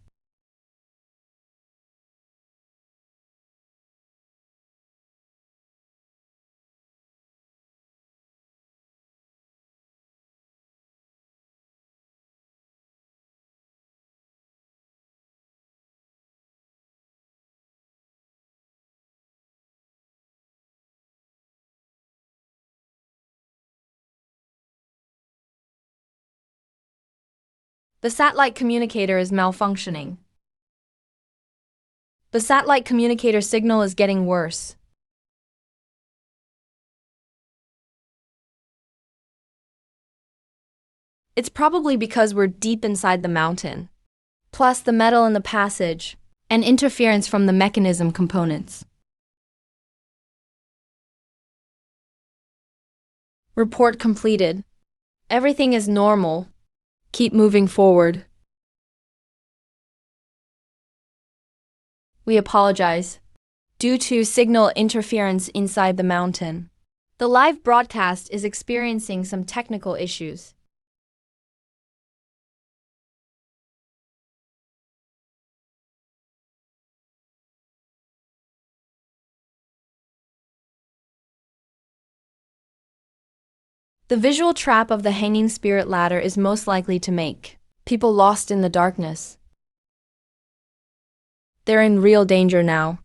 The satellite communicator is malfunctioning. The satellite communicator signal is getting worse. It's probably because we're deep inside the mountain, plus the metal in the passage, and interference from the mechanism components. Report completed. Everything is normal. Keep moving forward. We apologize. Due to signal interference inside the mountain, the live broadcast is experiencing some technical issues. The visual trap of the hanging spirit ladder is most likely to make people lost in the darkness. They're in real danger now.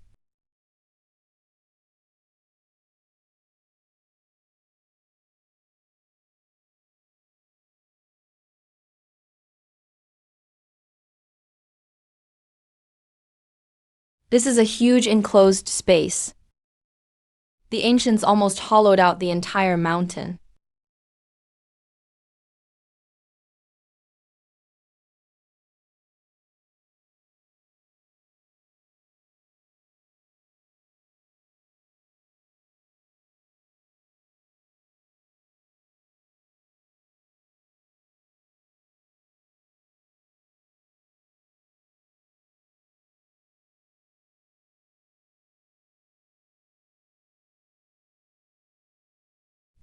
This is a huge enclosed space. The ancients almost hollowed out the entire mountain.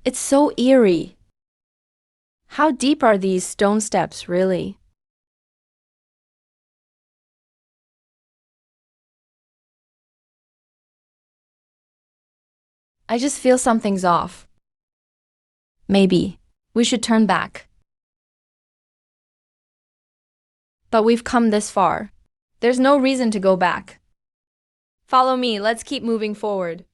It's so eerie. How deep are these stone steps, really? I just feel something's off. Maybe we should turn back. But we've come this far. There's no reason to go back. Follow me, let's keep moving forward.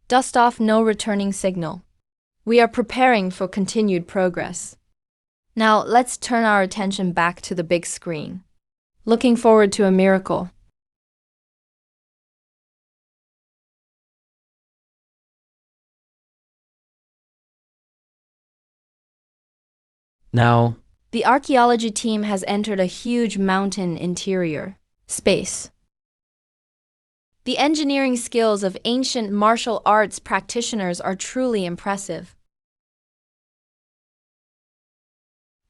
Dust off, no returning signal. We are preparing for continued progress. Now let's turn our attention back to the big screen. Looking forward to a miracle. Now, The archaeology team has entered a huge mountain interior space. The engineering skills of ancient martial arts practitioners are truly impressive.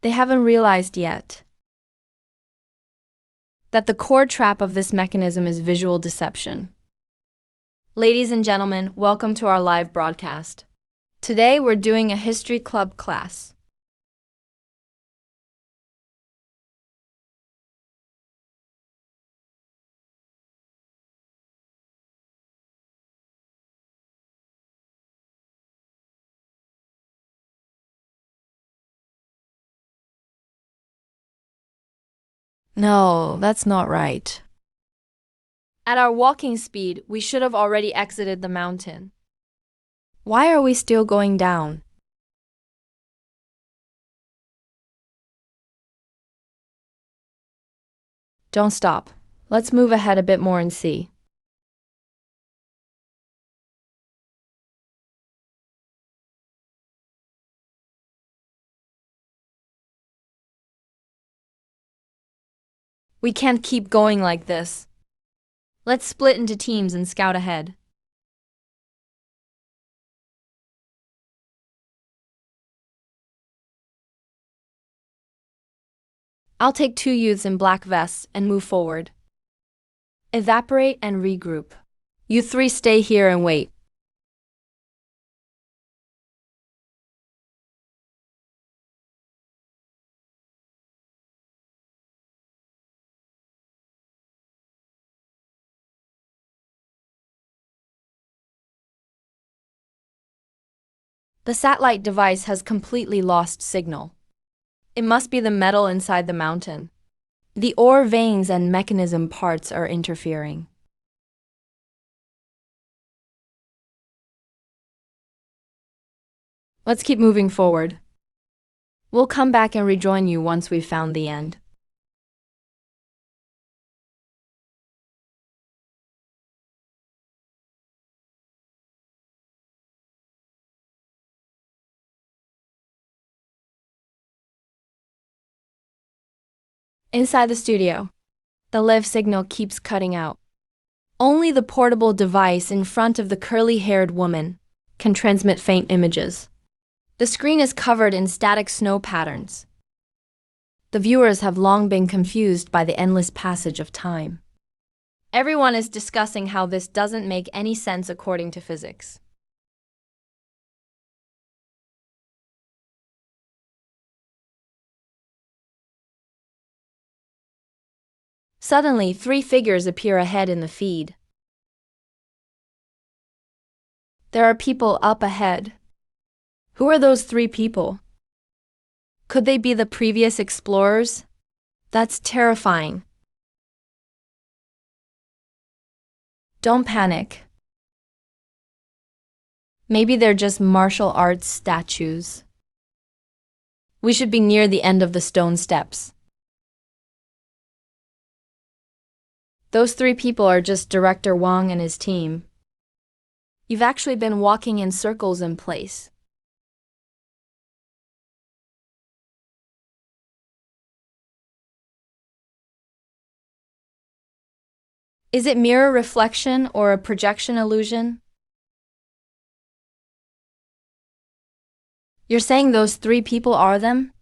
They haven't realized yet that the core trap of this mechanism is visual deception. Ladies and gentlemen, welcome to our live broadcast. Today we're doing a history club class. No, that's not right. At our walking speed, we should have already exited the mountain. Why are we still going down? Don't stop. Let's move ahead a bit more and see. We can't keep going like this. Let's split into teams and scout ahead. I'll take two youths in black vests and move forward. Evaporate and regroup. You three stay here and wait. The satellite device has completely lost signal. It must be the metal inside the mountain. The ore veins and mechanism parts are interfering. Let's keep moving forward. We'll come back and rejoin you once we've found the end. Inside the studio, the live signal keeps cutting out. Only the portable device in front of the curly-haired woman can transmit faint images. The screen is covered in static snow patterns. The viewers have long been confused by the endless passage of time. Everyone is discussing how this doesn't make any sense according to physics. Suddenly, three figures appear ahead in the feed. There are people up ahead. Who are those three people? Could they be the previous explorers? That's terrifying. Don't panic. Maybe they're just martial arts statues. We should be near the end of the stone steps. Those three people are just Director Wang and his team. You've actually been walking in circles in place. Is it mirror reflection or a projection illusion? You're saying those three people are them?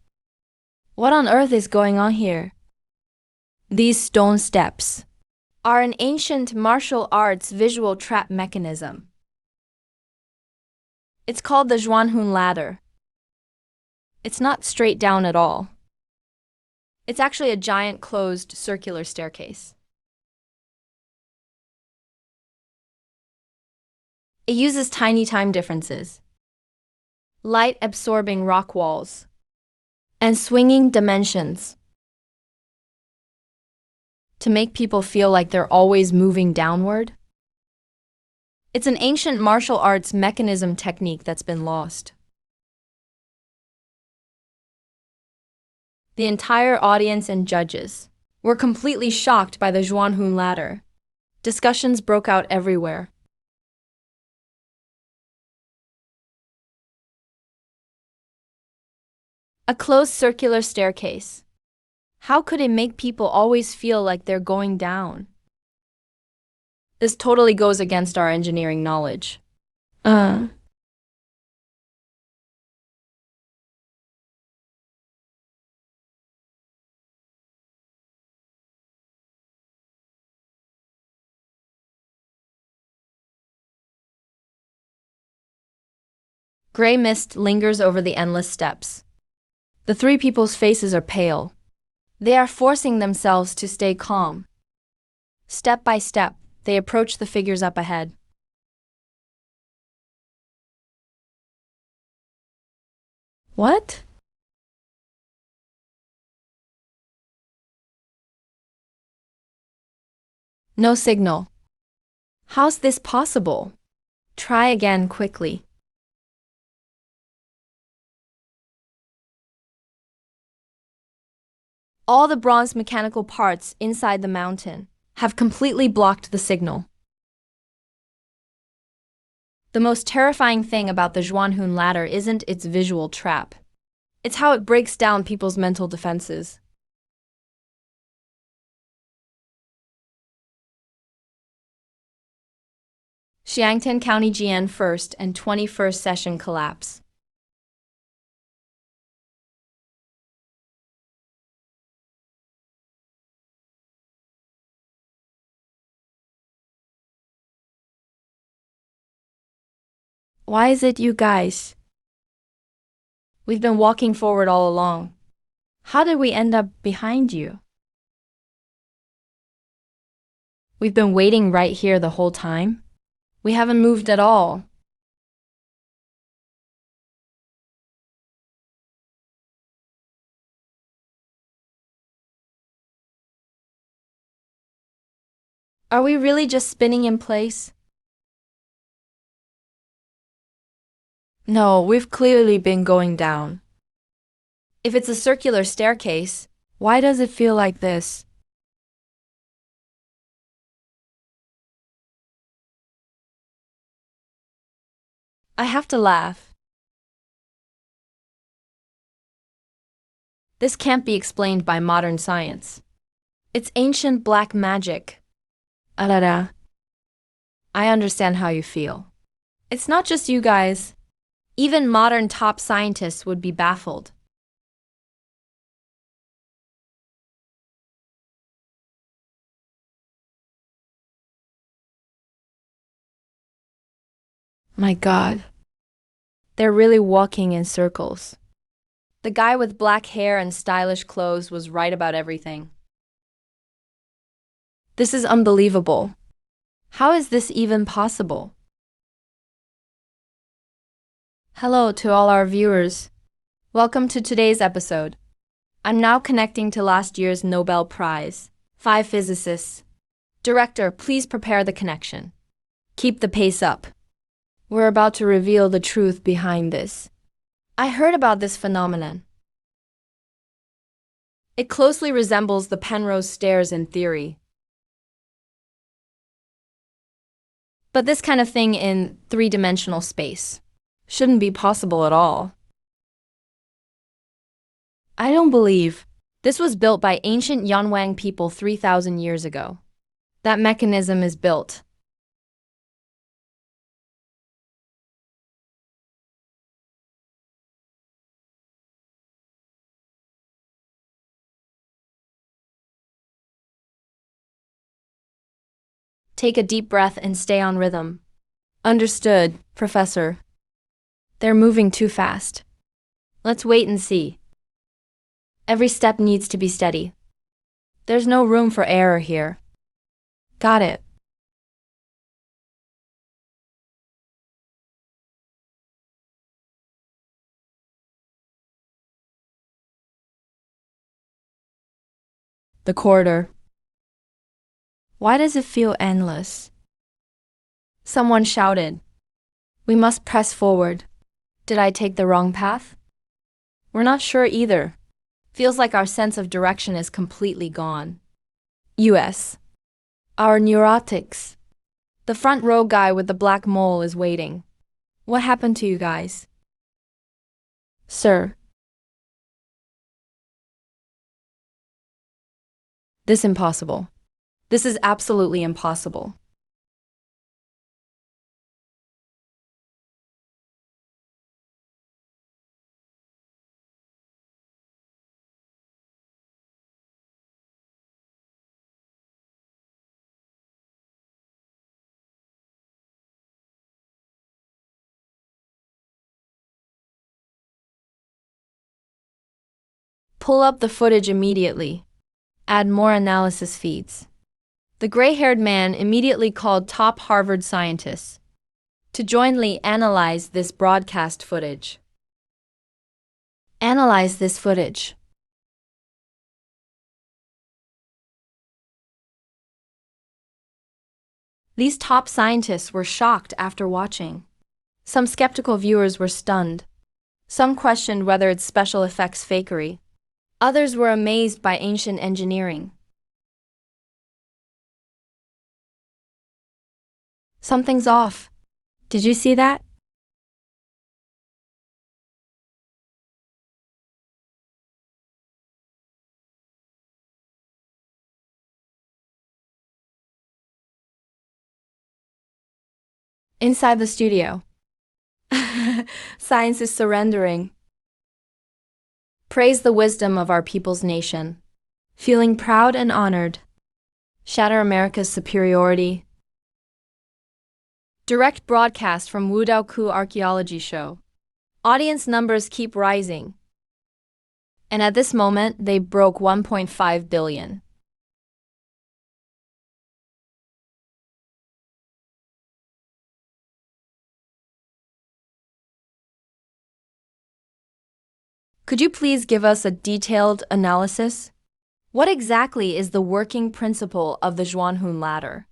What on earth is going on here? These stone steps are an ancient martial arts visual trap mechanism. It's called the Zhuanhun ladder. It's not straight down at all. It's actually a giant closed circular staircase. It uses tiny time differences, light-absorbing rock walls, and swinging dimensions to make people feel like they're always moving downward. It's an ancient martial arts mechanism technique that's been lost. The entire audience and judges were completely shocked by the Zhuanhun ladder. Discussions broke out everywhere. A closed circular staircase. How could it make people always feel like they're going down? This totally goes against our engineering knowledge. Gray mist lingers over the endless steps. The three people's faces are pale. They are forcing themselves to stay calm. Step by step, they approach the figures up ahead. What? No signal. How's this possible? Try again quickly. All the bronze mechanical parts inside the mountain have completely blocked the signal. The most terrifying thing about the Zhuanhun ladder isn't its visual trap. It's how it breaks down people's mental defenses. Xiangtan County GN 1st and 21st session collapse. Why is it you guys? We've been walking forward all along. How did we end up behind you? We've been waiting right here the whole time. We haven't moved at all. Are we really just spinning in place? No, we've clearly been going down. If it's a circular staircase, why does it feel like this? I have to laugh. This can't be explained by modern science. It's ancient black magic. Arara. I understand how you feel. It's not just you guys. Even modern top scientists would be baffled. My God. They're really walking in circles. The guy with black hair and stylish clothes was right about everything. This is unbelievable. How is this even possible? Hello to all our viewers. Welcome to today's episode. I'm now connecting to last year's Nobel Prize. 5 physicists. Director, please prepare the connection. Keep the pace up. We're about to reveal the truth behind this. I heard about this phenomenon. It closely resembles the Penrose stairs in theory. But this kind of thing in 3-dimensional space shouldn't be possible at all. I don't believe. This was built by ancient Yanwang people 3,000 years ago. That mechanism is built. Take a deep breath and stay on rhythm. Understood, Professor. They're moving too fast. Let's wait and see. Every step needs to be steady. There's no room for error here. Got it. The corridor. Why does it feel endless? Someone shouted. We must press forward. Did I take the wrong path? We're not sure either. Feels like our sense of direction is completely gone. US. Our neurotics. The front row guy with the black mole is waiting. What happened to you guys? Sir. This impossible. This is absolutely impossible. Pull up the footage immediately. Add more analysis feeds. The gray-haired man immediately called top Harvard scientists to jointly analyze this broadcast footage. Analyze this footage. These top scientists were shocked after watching. Some skeptical viewers were stunned. Some questioned whether it's special effects fakery. Others were amazed by ancient engineering. Something's off. Did you see that? Inside the studio. Science is surrendering. Praise the wisdom of our people's nation. Feeling proud and honored. Shatter America's superiority. Direct broadcast from Wudao Archaeology show. Audience numbers keep rising. And at this moment, they broke 1.5 billion. Could you please give us a detailed analysis? What exactly is the working principle of the Zhuanhun ladder?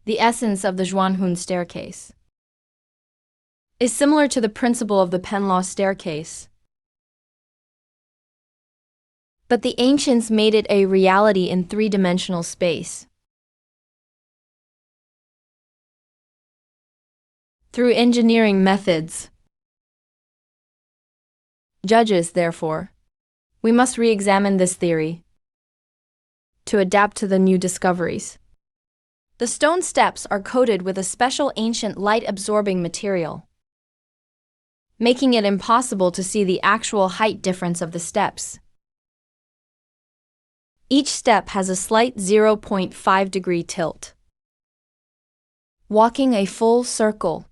The essence of the Zhuanhun staircase is similar to the principle of the Penlaw staircase. But the ancients made it a reality in three-dimensional space. Through engineering methods. Judges, therefore, we must re-examine this theory to adapt to the new discoveries. The stone steps are coated with a special ancient light-absorbing material, making it impossible to see the actual height difference of the steps. Each step has a slight 0.5-degree tilt. Walking a full circle,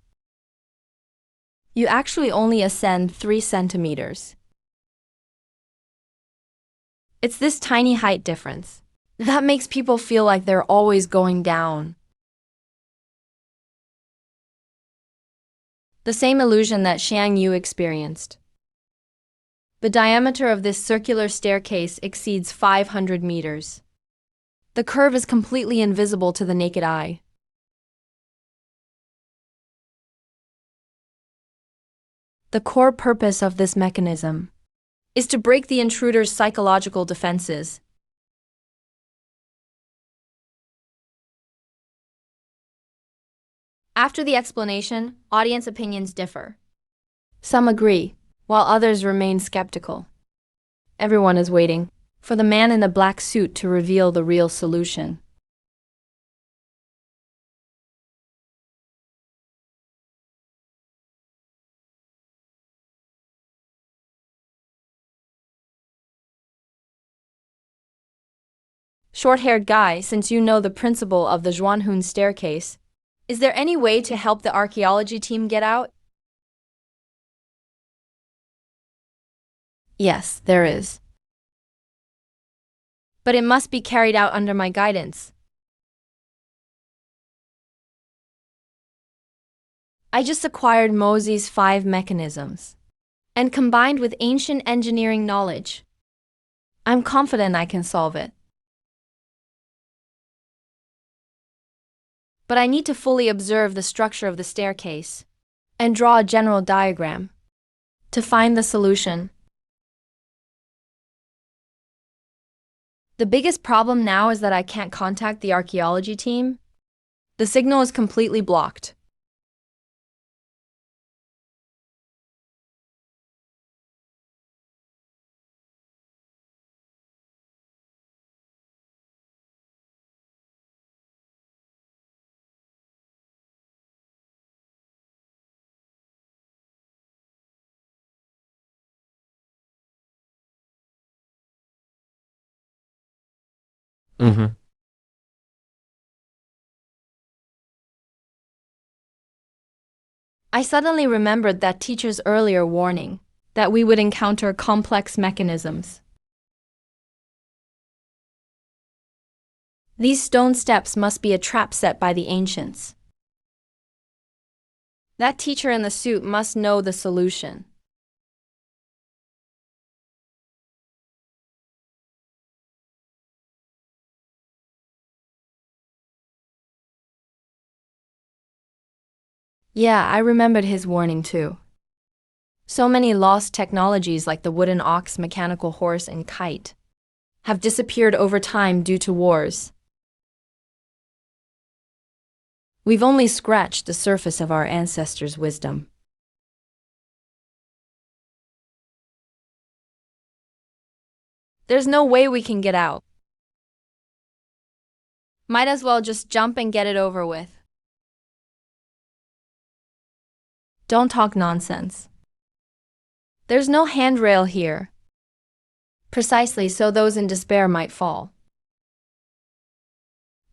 you actually only ascend 3 centimeters. It's this tiny height difference that makes people feel like they're always going down. The same illusion that Xiang Yu experienced. The diameter of this circular staircase exceeds 500 meters. The curve is completely invisible to the naked eye. The core purpose of this mechanism is to break the intruder's psychological defenses. After the explanation, audience opinions differ. Some agree, while others remain skeptical. Everyone is waiting for the man in the black suit to reveal the real solution. Short-haired guy, since you know the principle of the Zhuanhun staircase, is there any way to help the archaeology team get out? Yes, there is. But it must be carried out under my guidance. I just acquired Mosey's 5 mechanisms, and combined with ancient engineering knowledge, I'm confident I can solve it. But I need to fully observe the structure of the staircase and draw a general diagram to find the solution. The biggest problem now is that I can't contact the archaeology team. The signal is completely blocked. Mm-hmm. I suddenly remembered that teacher's earlier warning that we would encounter complex mechanisms. These stone steps must be a trap set by the ancients. That teacher in the suit must know the solution. Yeah, I remembered his warning too. So many lost technologies like the wooden ox, mechanical horse, and kite have disappeared over time due to wars. We've only scratched the surface of our ancestors' wisdom. There's no way we can get out. Might as well just jump and get it over with. Don't talk nonsense. There's no handrail here. Precisely so those in despair might fall.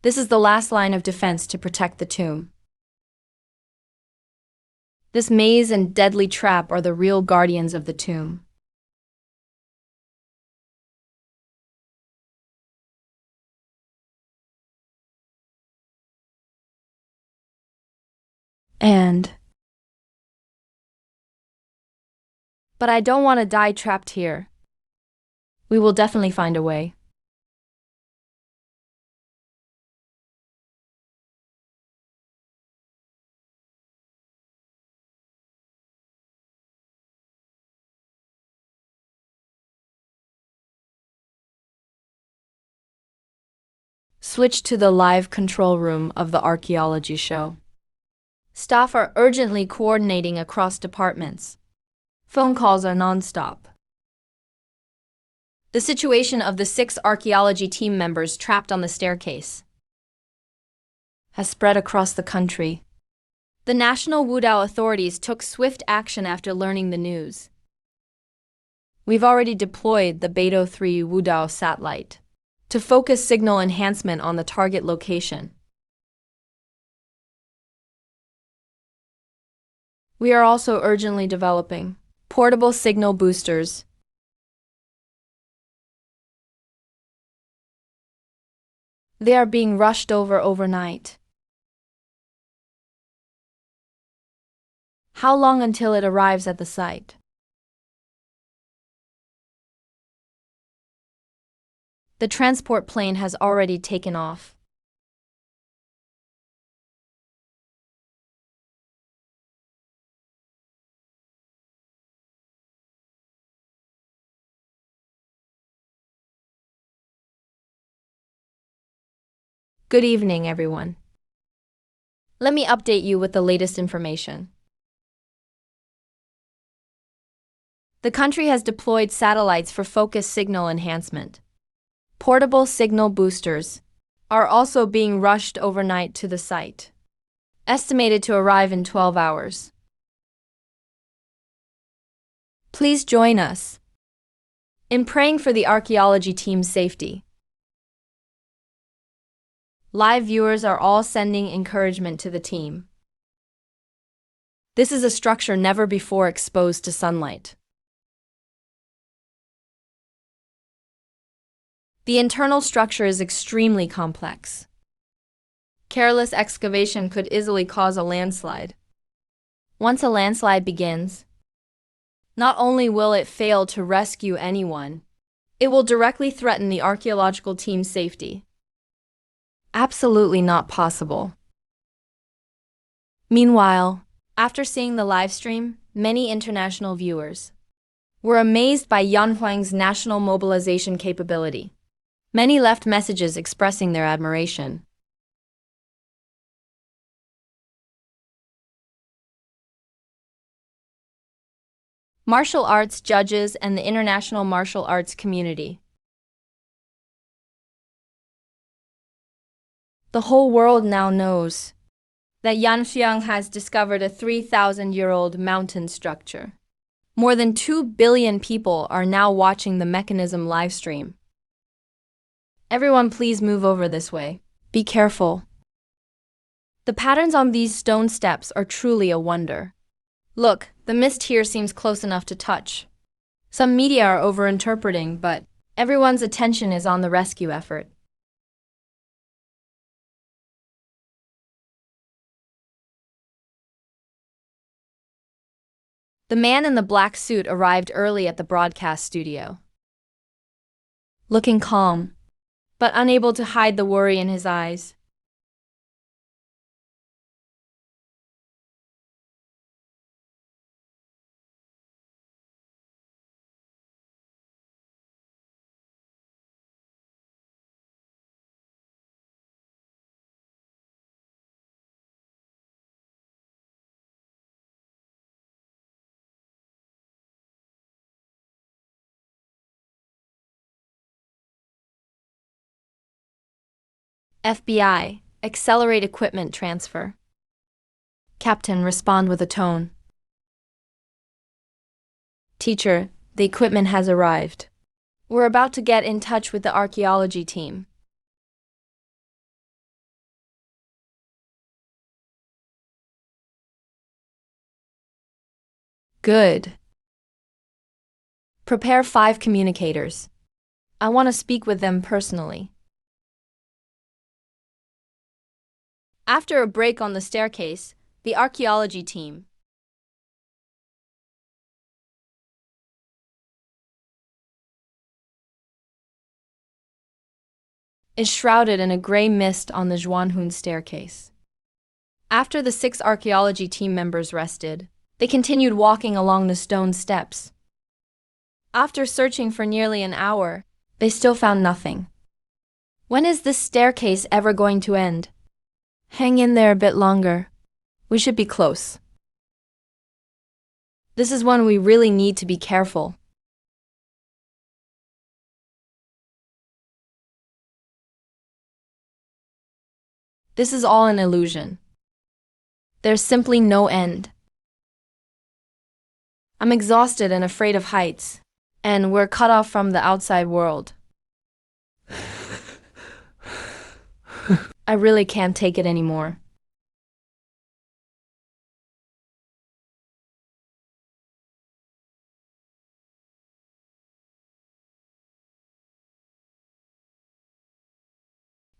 This is the last line of defense to protect the tomb. This maze and deadly trap are the real guardians of the tomb. But I don't want to die trapped here. We will definitely find a way. Switch to the live control room of the archaeology show. Staff are urgently coordinating across departments. Phone calls are non-stop. The situation of the 6 archaeology team members trapped on the staircase has spread across the country. The national Wudao authorities took swift action after learning the news. We've already deployed the Beidou 3 Wudao satellite to focus signal enhancement on the target location. We are also urgently developing portable signal boosters. They are being rushed over overnight. How long until it arrives at the site? The transport plane has already taken off. Good evening, everyone. Let me update you with the latest information. The country has deployed satellites for focus signal enhancement. Portable signal boosters are also being rushed overnight to the site, estimated to arrive in 12 hours. Please join us in praying for the archaeology team's safety. Live viewers are all sending encouragement to the team. This is a structure never before exposed to sunlight. The internal structure is extremely complex. Careless excavation could easily cause a landslide. Once a landslide begins, not only will it fail to rescue anyone, it will directly threaten the archaeological team's safety. Absolutely not possible. Meanwhile, after seeing the live stream, many international viewers were amazed by Yan Huang's national mobilization capability. Many left messages expressing their admiration. Martial arts judges and the international martial arts community. The whole world now knows that Yan Xiang has discovered a 3,000-year-old mountain structure. More than 2 billion people are now watching the mechanism livestream. Everyone please move over this way. Be careful. The patterns on these stone steps are truly a wonder. Look, the mist here seems close enough to touch. Some media are overinterpreting, but everyone's attention is on the rescue effort. The man in the black suit arrived early at the broadcast studio. Looking calm, but unable to hide the worry in his eyes. FBI, accelerate equipment transfer. Captain, respond with a tone. Teacher, the equipment has arrived. We're about to get in touch with the archaeology team. Good. Prepare 5 communicators. I want to speak with them personally. After a break on the staircase, the archaeology team is shrouded in a gray mist on the Zhuanhun staircase. After the 6 archaeology team members rested, they continued walking along the stone steps. After searching for nearly an hour, they still found nothing. When is this staircase ever going to end? Hang in there a bit longer. We should be close. This is when we really need to be careful. This is all an illusion. There's simply no end. I'm exhausted and afraid of heights, and we're cut off from the outside world. I really can't take it anymore.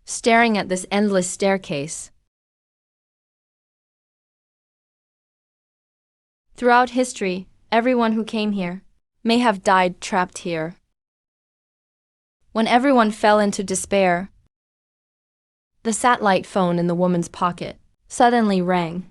Staring at this endless staircase. Throughout history, everyone who came here may have died trapped here. When everyone fell into despair, the satellite phone in the woman's pocket suddenly rang.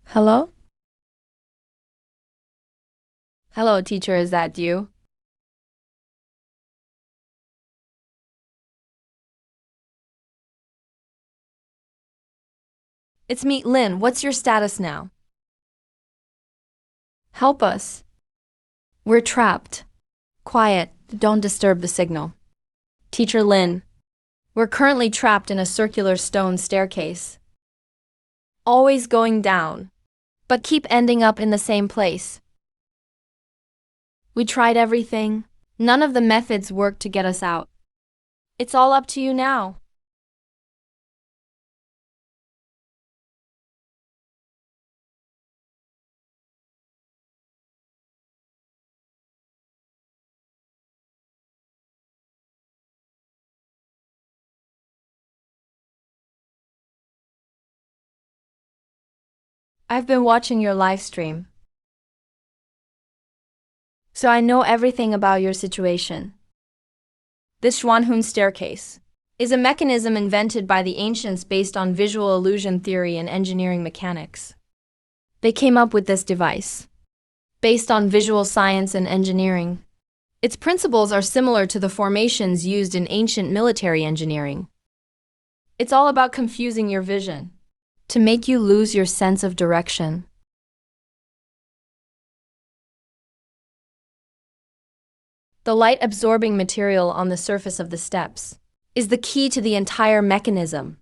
Hello? Hello, teacher, is that you? It's me, Lynn. What's your status now? Help us. We're trapped. Quiet, don't disturb the signal. Teacher Lynn, we're currently trapped in a circular stone staircase. Always going down, but keep ending up in the same place. We tried everything. None of the methods worked to get us out. It's all up to you now. I've been watching your live stream, so I know everything about your situation. This Zhuanhun staircase is a mechanism invented by the ancients based on visual illusion theory and engineering mechanics. They came up with this device based on visual science and engineering. Its principles are similar to the formations used in ancient military engineering. It's all about confusing your vision to make you lose your sense of direction. The light-absorbing material on the surface of the steps is the key to the entire mechanism.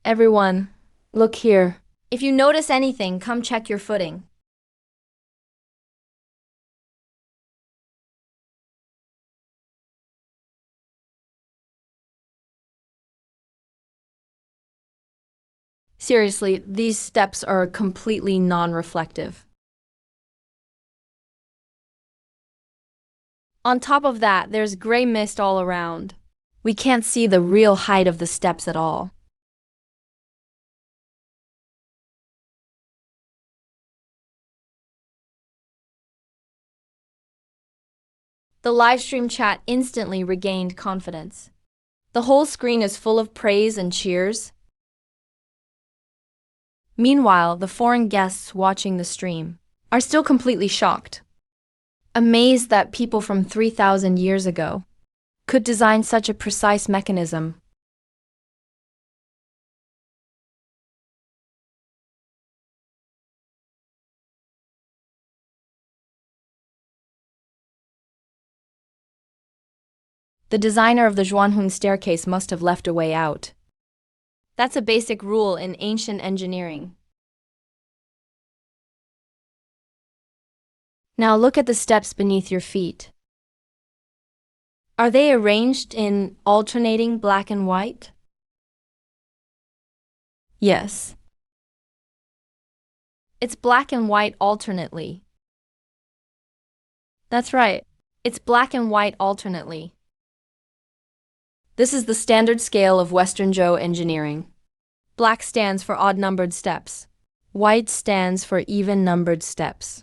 Everyone, look here. If you notice anything, come check your footing. Seriously, these steps are completely non-reflective. On top of that, there's gray mist all around. We can't see the real height of the steps at all. The livestream chat instantly regained confidence. The whole screen is full of praise and cheers. Meanwhile, the foreign guests watching the stream are still completely shocked, amazed that people from 3,000 years ago could design such a precise mechanism. The designer of the Zhuanhong staircase must have left a way out. That's a basic rule in ancient engineering. Now look at the steps beneath your feet. Are they arranged in alternating black and white? Yes. It's black and white alternately. That's right. It's black and white alternately. This is the standard scale of Western Zhou engineering. Black stands for odd-numbered steps. White stands for even-numbered steps.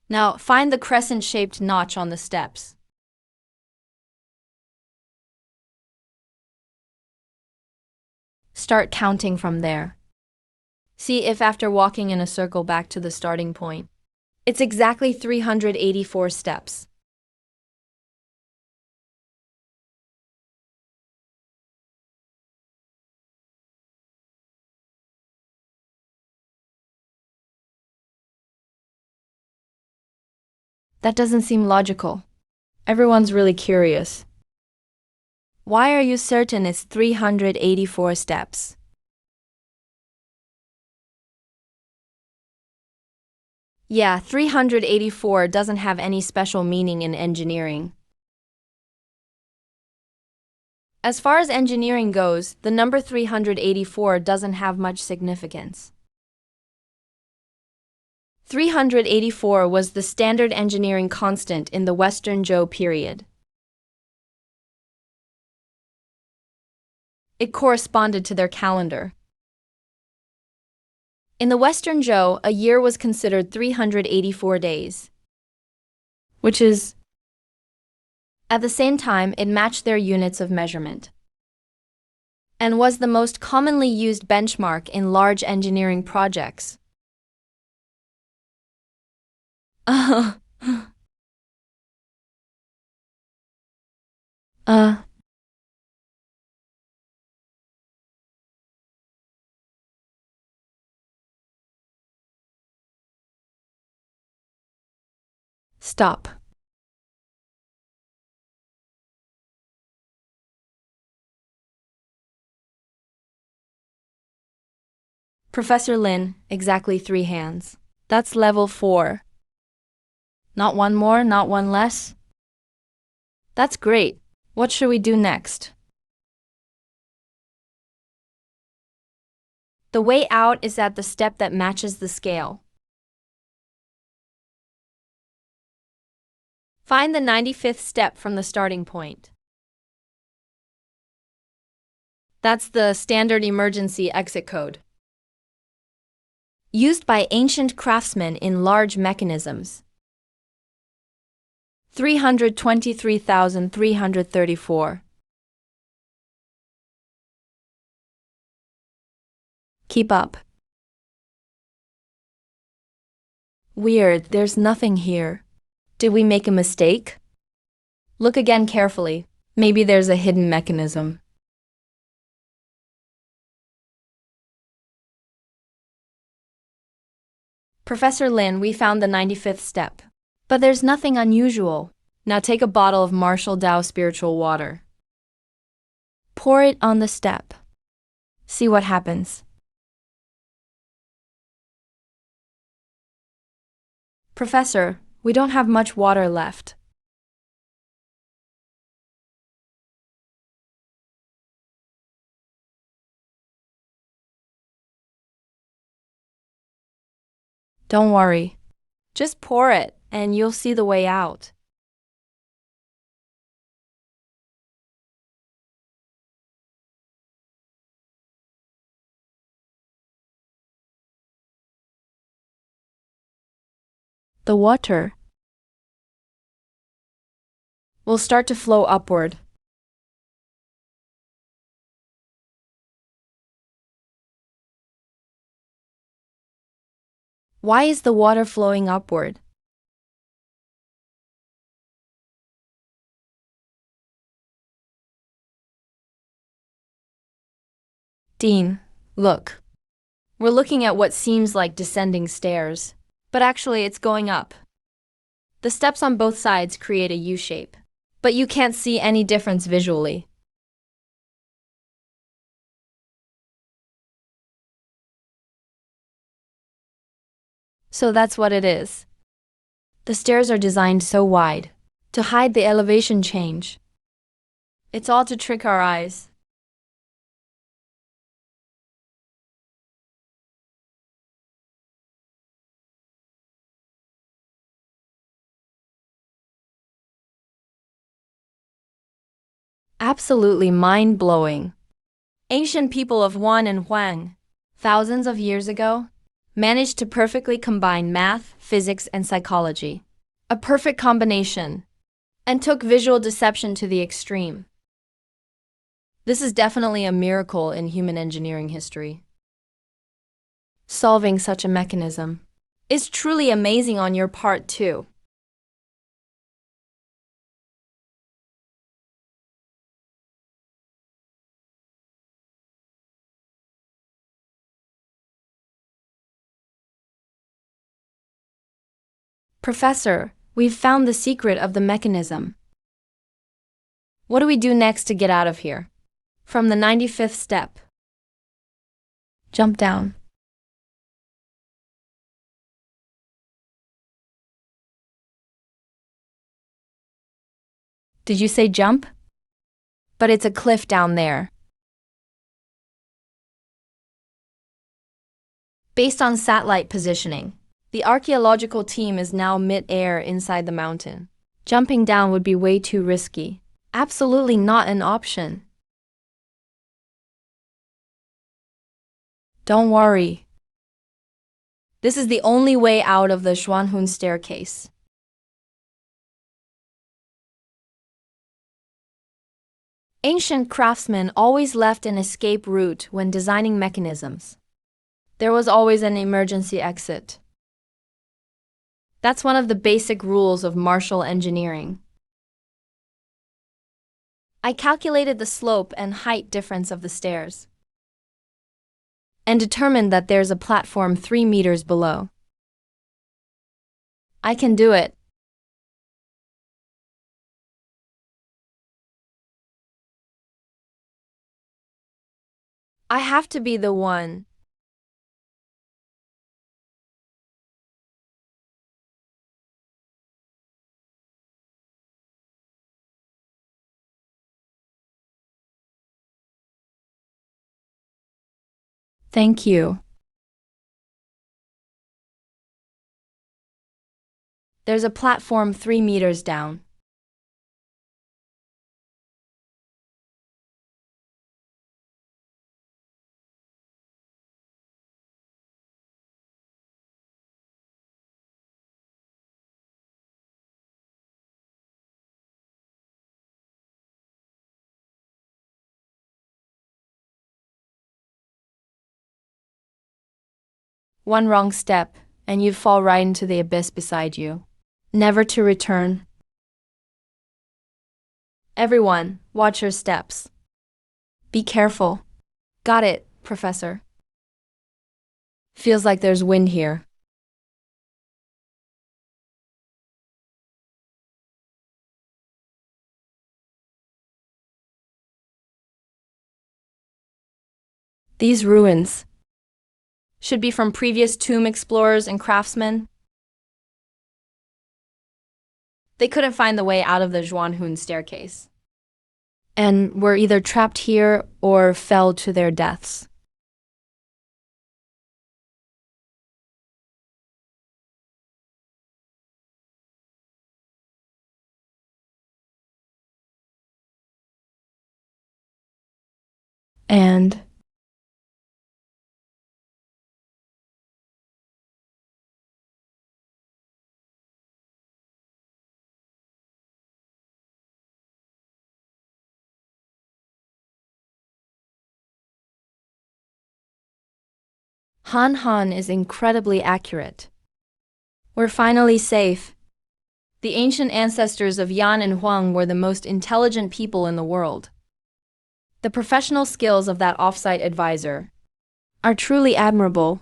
Now, find the crescent-shaped notch on the steps. Start counting from there. See if after walking in a circle back to the starting point, it's exactly 384 steps. That doesn't seem logical. Everyone's really curious. Why are you certain it's 384 steps? Yeah, 384 doesn't have any special meaning in engineering. As far as engineering goes, the number 384 doesn't have much significance. 384 was the standard engineering constant in the Western Zhou period. It corresponded to their calendar. In the Western Zhou, a year was considered 384 days, which is, at the same time, it matched their units of measurement, and was the most commonly used benchmark in large engineering projects. Stop. Professor Lin, exactly 3 hands. That's level 4. Not one more, not one less? That's great. What should we do next? The way out is at the step that matches the scale. Find the 95th step from the starting point. That's the standard emergency exit code, used by ancient craftsmen in large mechanisms. 323,334. Keep up. Weird, there's nothing here. Did we make a mistake? Look again carefully. Maybe there's a hidden mechanism. Professor Lin, we found the 95th step. But there's nothing unusual. Now take a bottle of Martial Tao spiritual water. Pour it on the step. See what happens. Professor, we don't have much water left. Don't worry. Just pour it, and you'll see the way out. The water will start to flow upward. Why is the water flowing upward? Dean, look. We're looking at what seems like descending stairs, but actually it's going up. The steps on both sides create a U shape, but you can't see any difference visually. So that's what it is. The stairs are designed so wide to hide the elevation change. It's all to trick our eyes. Absolutely mind-blowing. Ancient people of Wan and Huang, thousands of years ago, managed to perfectly combine math, physics, and psychology. A perfect combination, and took visual deception to the extreme. This is definitely a miracle in human engineering history. Solving such a mechanism is truly amazing on your part too. Professor, we've found the secret of the mechanism. What do we do next to get out of here? From the 95th step. Jump down. Did you say jump? But it's a cliff down there. Based on satellite positioning, the archaeological team is now mid-air inside the mountain. Jumping down would be way too risky. Absolutely not an option. Don't worry. This is the only way out of the Xuanhun staircase. Ancient craftsmen always left an escape route when designing mechanisms. There was always an emergency exit. That's one of the basic rules of martial engineering. I calculated the slope and height difference of the stairs and determined that there's a platform 3 meters below. I can do it. I have to be the one. Thank you. There's a platform 3 meters down. One wrong step, and you'd fall right into the abyss beside you, never to return. Everyone, watch your steps. Be careful. Got it, Professor. Feels like there's wind here. These ruins should be from previous tomb explorers and craftsmen. They couldn't find the way out of the Zhuanhun staircase, and were either trapped here or fell to their deaths. And Han Han is incredibly accurate. We're finally safe. The ancient ancestors of Yan and Huang were the most intelligent people in the world. The professional skills of that off-site advisor are truly admirable.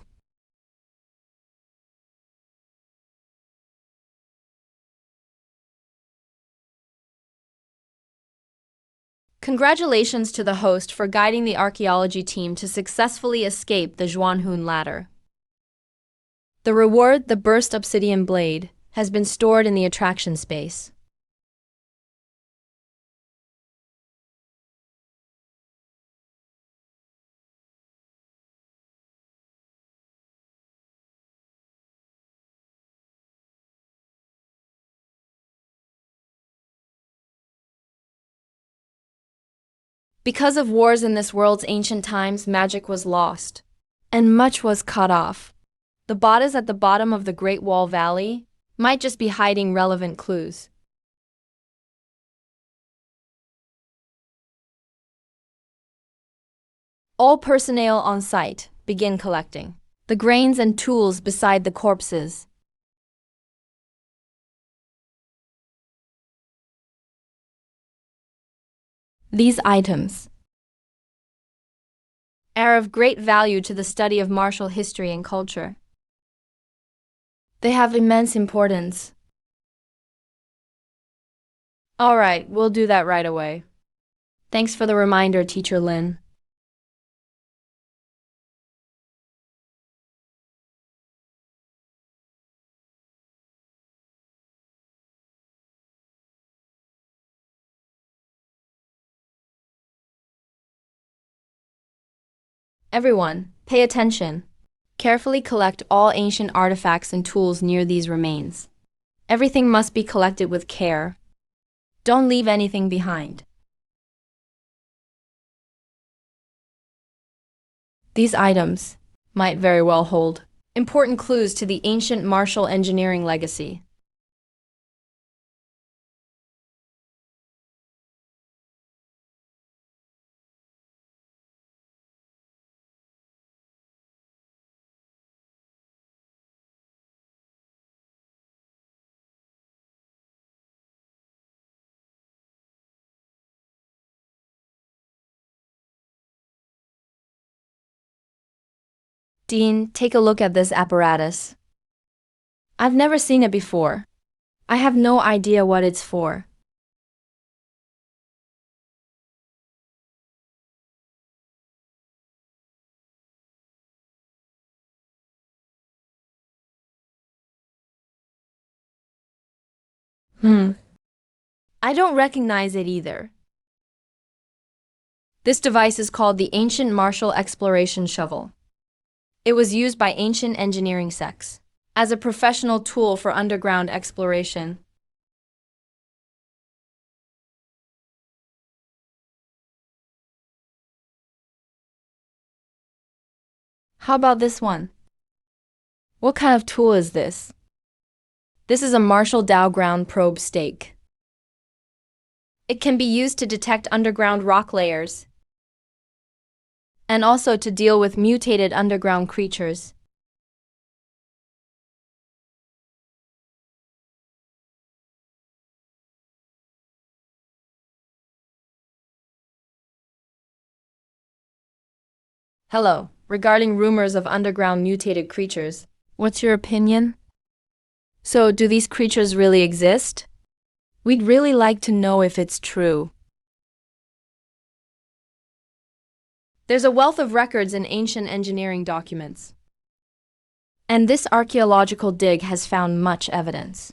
Congratulations to the host for guiding the archaeology team to successfully escape the Zhuanhun ladder. The reward, the burst obsidian blade, has been stored in the attraction space. Because of wars in this world's ancient times, magic was lost, and much was cut off. The bodies at the bottom of the Great Wall Valley might just be hiding relevant clues. All personnel on site begin collecting the grains and tools beside the corpses. These items are of great value to the study of martial history and culture. They have immense importance. All right, we'll do that right away. Thanks for the reminder, Teacher Lin. Everyone, pay attention. Carefully collect all ancient artifacts and tools near these remains. Everything must be collected with care. Don't leave anything behind. These items might very well hold important clues to the ancient martial engineering legacy. Dean, take a look at this apparatus. I've never seen it before. I have no idea what it's for. I don't recognize it either. This device is called the Ancient Martial Exploration Shovel. It was used by ancient engineering sects as a professional tool for underground exploration. How about this one? What kind of tool is this? This is a Marshall Dow ground probe stake. It can be used to detect underground rock layers and also to deal with mutated underground creatures. Hello, regarding rumors of underground mutated creatures, what's your opinion? So, do these creatures really exist? We'd really like to know if it's true. There's a wealth of records in ancient engineering documents. And this archaeological dig has found much evidence.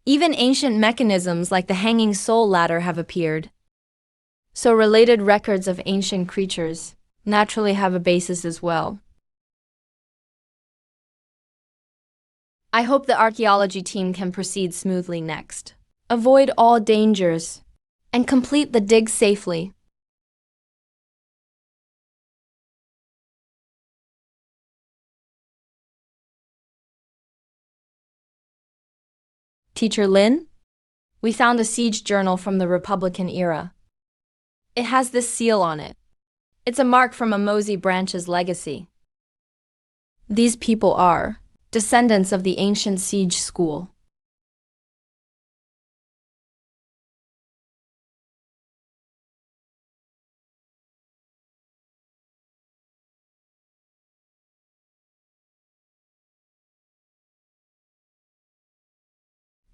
Even ancient mechanisms like the hanging soul ladder have appeared. So related records of ancient creatures naturally have a basis as well. I hope the archaeology team can proceed smoothly next. Avoid all dangers and complete the dig safely. Teacher Lin, we found a siege journal from the Republican era. It has this seal on it. It's a mark from a Mosey branch's legacy. These people are descendants of the ancient siege school.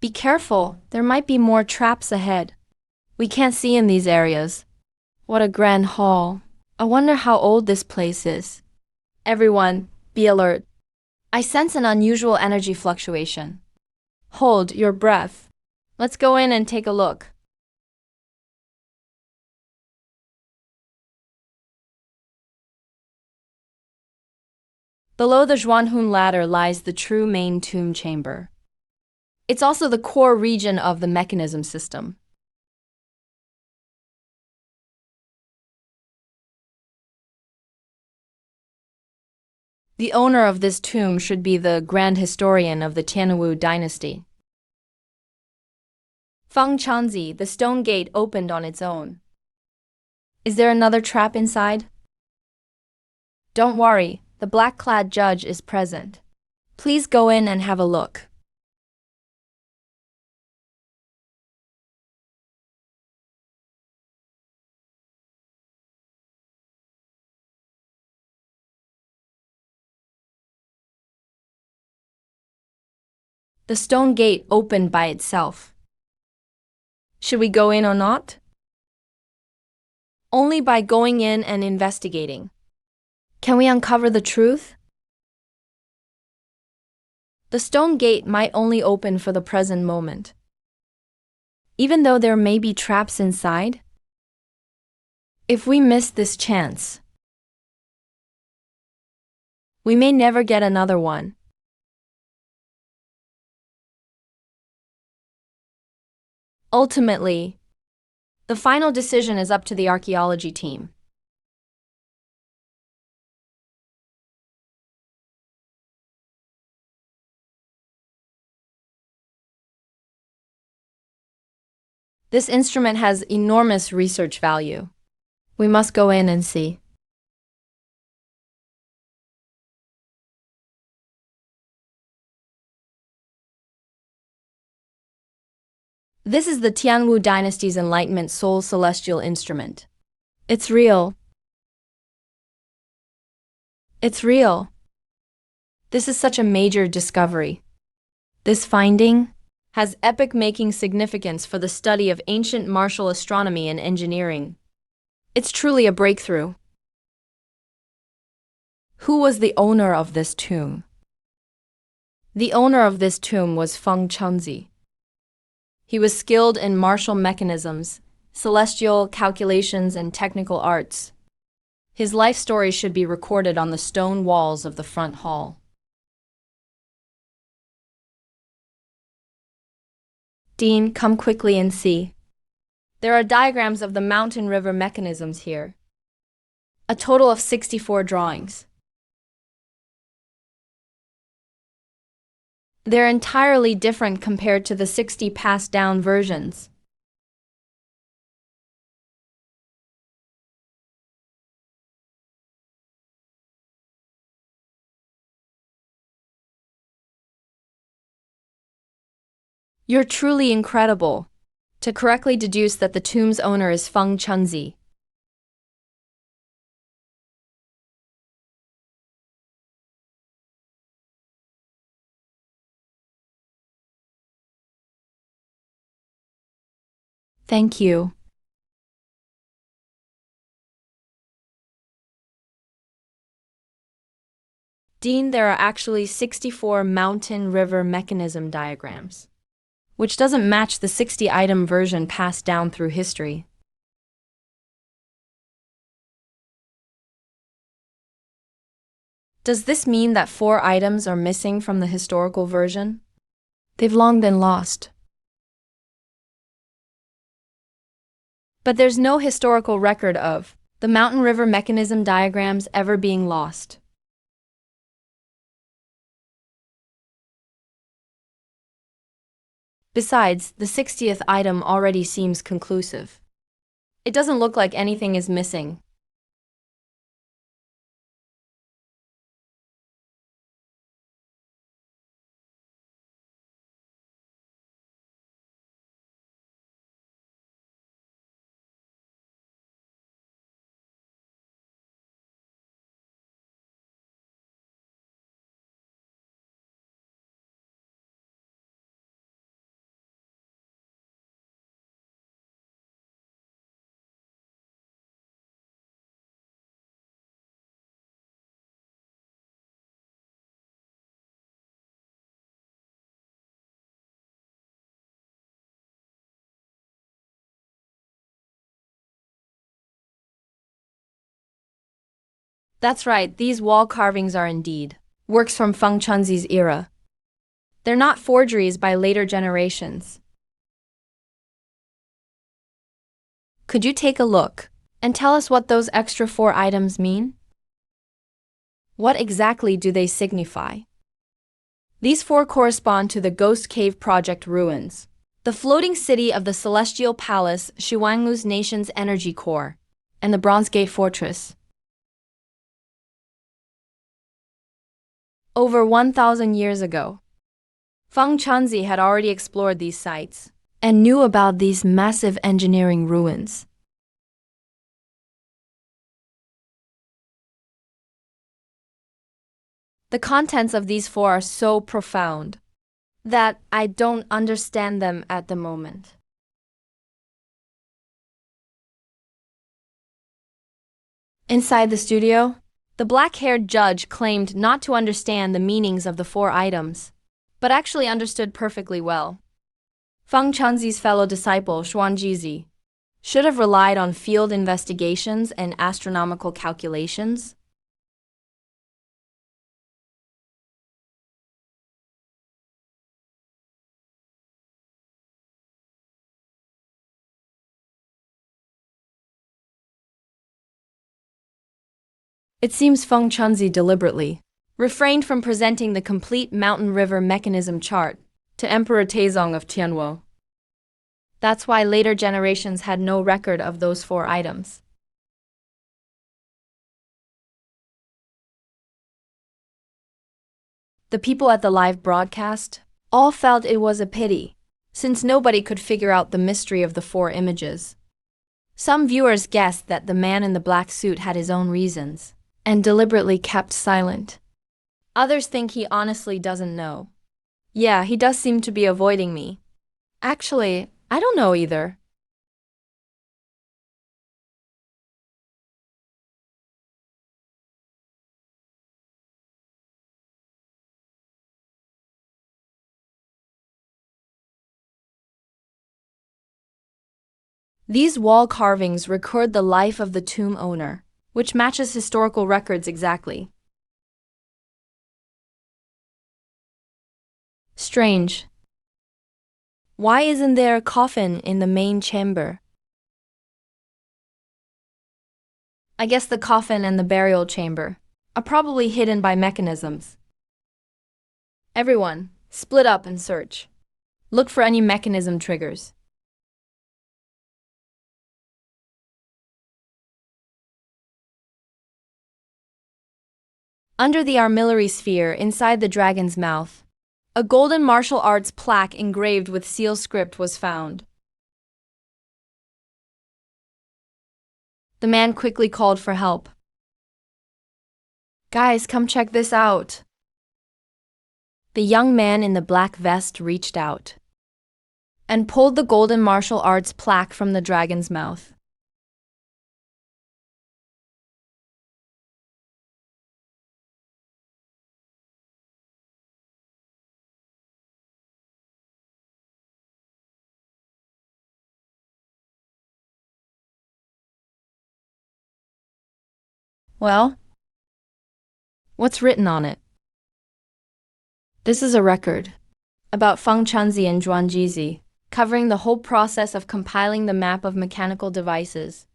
Be careful, there might be more traps ahead. We can't see in these areas. What a grand hall. I wonder how old this place is. Everyone, be alert. I sense an unusual energy fluctuation. Hold your breath. Let's go in and take a look. Below the Zhuanhun ladder lies the true main tomb chamber. It's also the core region of the mechanism system. The owner of this tomb should be the grand historian of the Tianwu dynasty. Feng Chanzi, the stone gate opened on its own. Is there another trap inside? Don't worry, the black-clad judge is present. Please go in and have a look. The stone gate opened by itself. Should we go in or not? Only by going in and investigating. Can we uncover the truth? The stone gate might only open for the present moment. Even though there may be traps inside, if we miss this chance, we may never get another one. Ultimately, the final decision is up to the archaeology team. This instrument has enormous research value. We must go in and see. This is the Tianwu dynasty's Enlightenment Soul Celestial Instrument. It's real. It's real. This is such a major discovery. This finding has epoch-making significance for the study of ancient martial astronomy and engineering. It's truly a breakthrough. Who was the owner of this tomb? The owner of this tomb was Feng Chunzi. He was skilled in martial mechanisms, celestial calculations, and technical arts. His life story should be recorded on the stone walls of the front hall. Dean, come quickly and see. There are diagrams of the mountain river mechanisms here. A total of 64 drawings. They're entirely different compared to the 60 passed-down versions. You're truly incredible to correctly deduce that the tomb's owner is Feng Chunzi. Thank you. Dean, there are actually 64 mountain river mechanism diagrams, which doesn't match the 60-item version passed down through history. Does this mean that 4 items are missing from the historical version? They've long been lost. But there's no historical record of the mountain river mechanism diagrams ever being lost. Besides, the 60th item already seems conclusive. It doesn't look like anything is missing. That's right, these wall carvings are indeed works from Feng Chunzi's era. They're not forgeries by later generations. Could you take a look and tell us what those extra 4 items mean? What exactly do they signify? These 4 correspond to the Ghost Cave Project ruins, the floating city of the Celestial Palace, Xuanlu's nation's energy core, and the Bronze Gate Fortress. Over 1,000 years ago, Feng Chunzi had already explored these sites and knew about these massive engineering ruins. The contents of these 4 are so profound that I don't understand them at the moment. Inside the studio, the black-haired judge claimed not to understand the meanings of the 4 items, but actually understood perfectly well. Feng Chunzi's fellow disciple, Xuanjizi, should have relied on field investigations and astronomical calculations. It seems Feng Chunzi deliberately refrained from presenting the complete mountain river mechanism chart to Emperor Taizong of Tianwo. That's why later generations had no record of those 4 items. The people at the live broadcast all felt it was a pity, since nobody could figure out the mystery of the 4 images. Some viewers guessed that the man in the black suit had his own reasons and deliberately kept silent. Others think he honestly doesn't know. Yeah, he does seem to be avoiding me. Actually, I don't know either. These wall carvings record the life of the tomb owner, which matches historical records exactly. Strange. Why isn't there a coffin in the main chamber? I guess the coffin and the burial chamber are probably hidden by mechanisms. Everyone, split up and search. Look for any mechanism triggers. Under the armillary sphere inside the dragon's mouth, a golden martial arts plaque engraved with seal script was found. The man quickly called for help. Guys, come check this out. The young man in the black vest reached out and pulled the golden martial arts plaque from the dragon's mouth. Well, what's written on it? This is a record about Feng Chunzi and Zhuangjizi, covering the whole process of compiling the map of mechanical devices.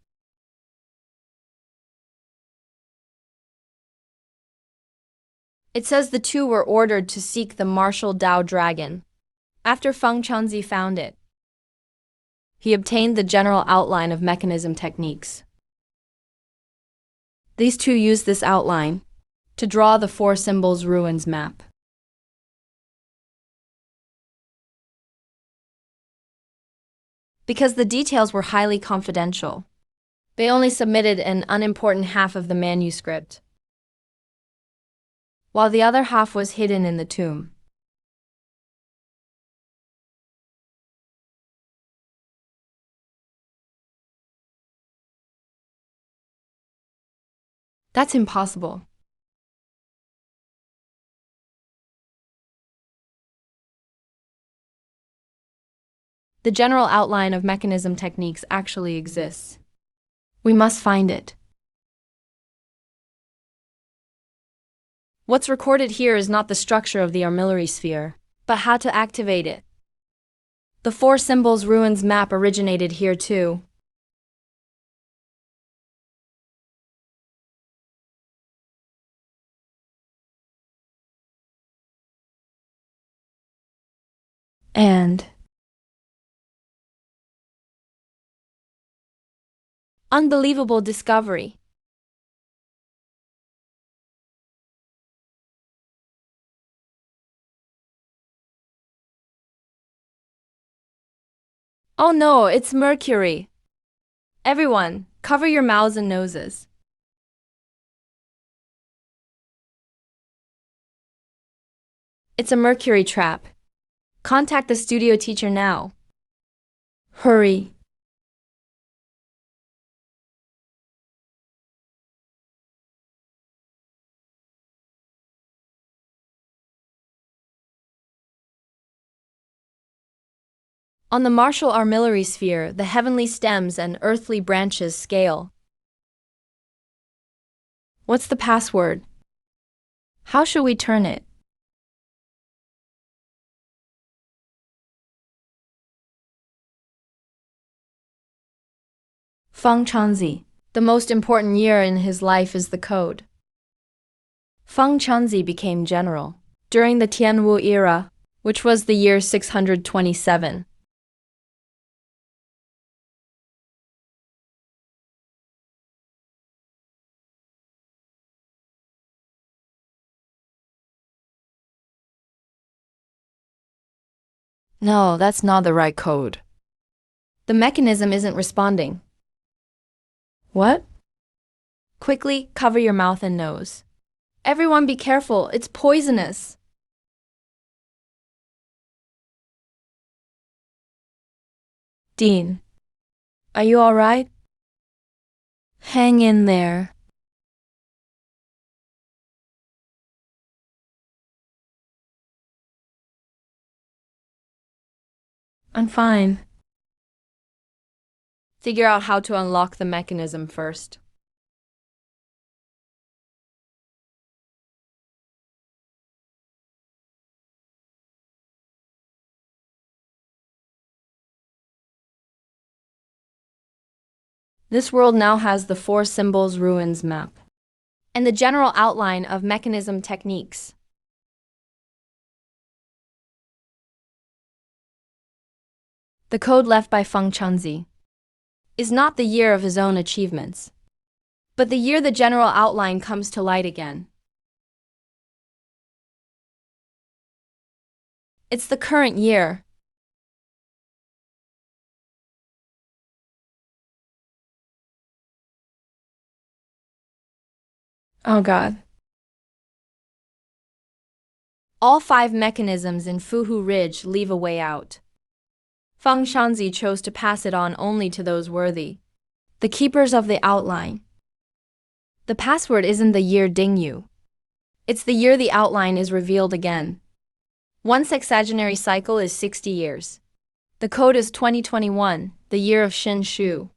It says the two were ordered to seek the martial Dao dragon. After Feng Chunzi found it, he obtained the general outline of mechanism techniques. These two used this outline to draw the four symbols ruins map. Because the details were highly confidential, they only submitted an unimportant half of the manuscript, while the other half was hidden in the tomb. That's impossible. The general outline of mechanism techniques actually exists. We must find it. What's recorded here is not the structure of the armillary sphere, but how to activate it. The four symbols ruins map originated here too. And unbelievable discovery. Oh no, it's mercury. Everyone, cover your mouths and noses. It's a mercury trap. Contact the studio teacher now. Hurry. On the martial armillary sphere, the heavenly stems and earthly branches scale. What's the password? How should we turn it? Feng Chunzi. The most important year in his life is the code. Feng Chunzi became general during the Tianwu era, which was the year 627. No, that's not the right code. The mechanism isn't responding. What? Quickly cover your mouth and nose. Everyone be careful, it's poisonous. Dean, are you all right? Hang in there. I'm fine. Figure out how to unlock the mechanism first. This world now has the four symbols ruins map and the general outline of mechanism techniques. The code left by Feng Chunzi is not the year of his own achievements, but the year the general outline comes to light again. It's the current year. Oh God. All five mechanisms in Fuhu Ridge leave a way out. Feng Chunzi chose to pass it on only to those worthy, the keepers of the outline. The password isn't the year Dingyu. It's the year the outline is revealed again. One sexagenary cycle is 60 years. The code is 2021, the year of Shin Shu.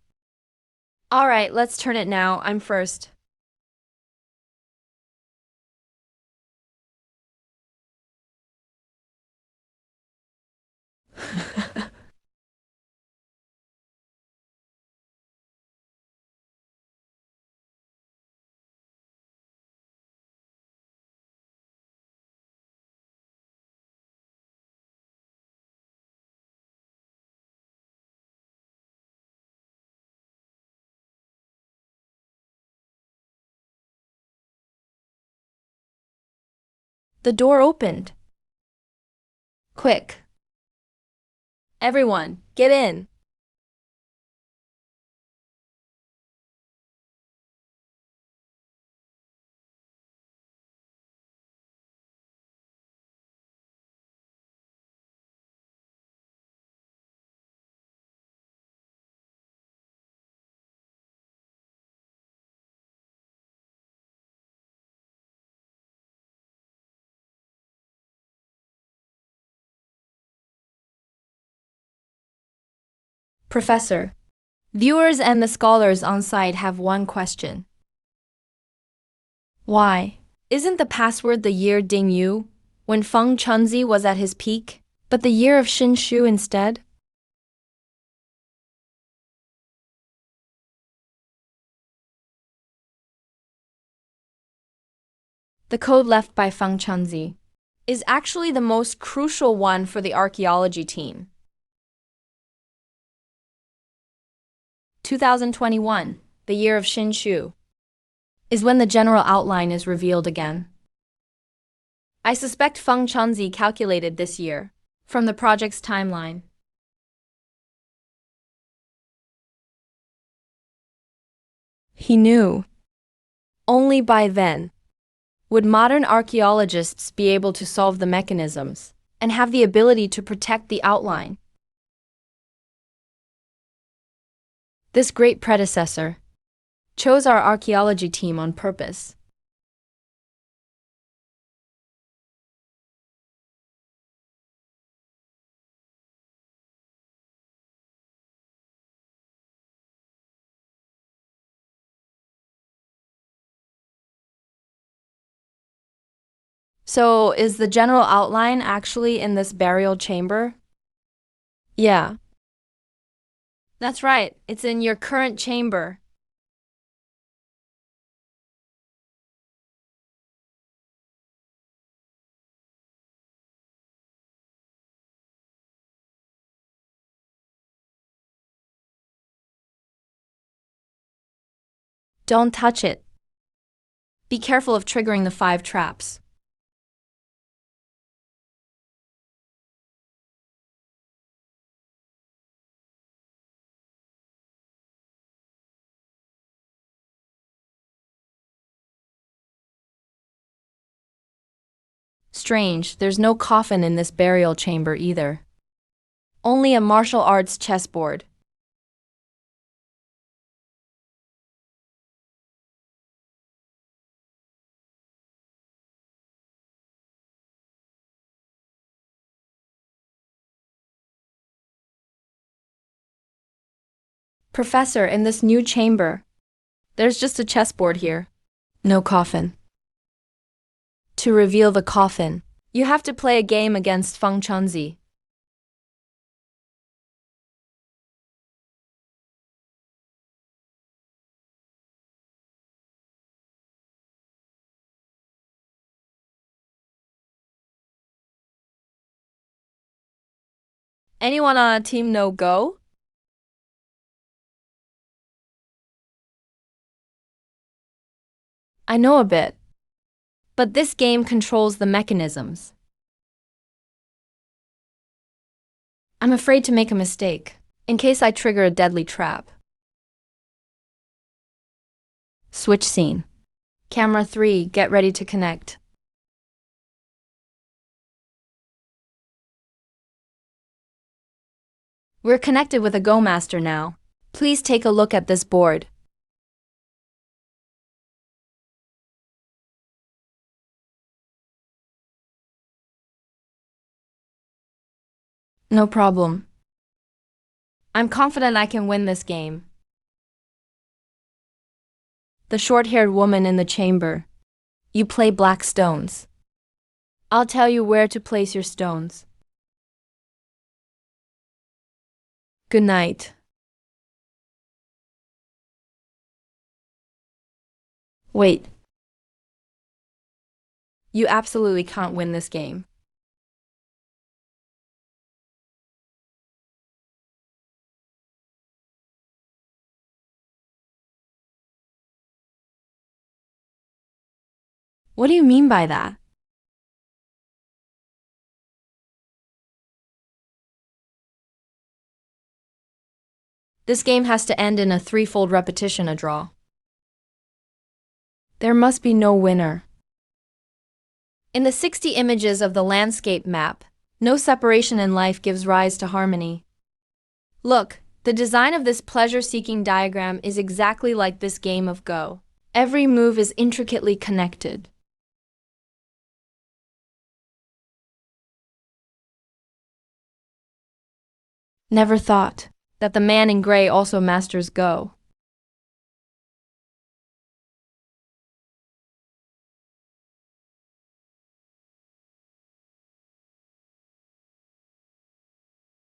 Alright, let's turn it now. I'm first. The door opened. Quick. Everyone, get in. Professor, viewers and the scholars on site have one question. Why? Isn't the password the year Ding Yu, when Feng Chunzi was at his peak, but the year of Xin Shu instead? The code left by Feng Chunzi is actually the most crucial one for the archaeology team. 2021, the year of Xin Shu, is when the general outline is revealed again. I suspect Feng Chunzi calculated this year from the project's timeline. He knew. Only by then would modern archaeologists be able to solve the mechanisms and have the ability to protect the outline. This great predecessor chose our archaeology team on purpose. So, is the general outline actually in this burial chamber? Yeah. That's right, it's in your current chamber. Don't touch it. Be careful of triggering the 5 traps. Strange, there's no coffin in this burial chamber either. Only a martial arts chessboard. Professor, in this new chamber, there's just a chessboard here. No coffin. To reveal the coffin, you have to play a game against Feng Chunzi. Anyone on a team know Go? I know a bit. But this game controls the mechanisms. I'm afraid to make a mistake, in case I trigger a deadly trap. Switch scene. Camera 3, get ready to connect. We're connected with a Go Master now. Please take a look at this board. No problem. I'm confident I can win this game. The short-haired woman in the chamber. You play black stones. I'll tell you where to place your stones. Good night. Wait. You absolutely can't win this game. What do you mean by that? This game has to end in a threefold repetition, a draw. There must be no winner. In the 60 images of the landscape map, no separation in life gives rise to harmony. Look, the design of this pleasure-seeking diagram is exactly like this game of Go. Every move is intricately connected. Never thought that the man in gray also masters Go.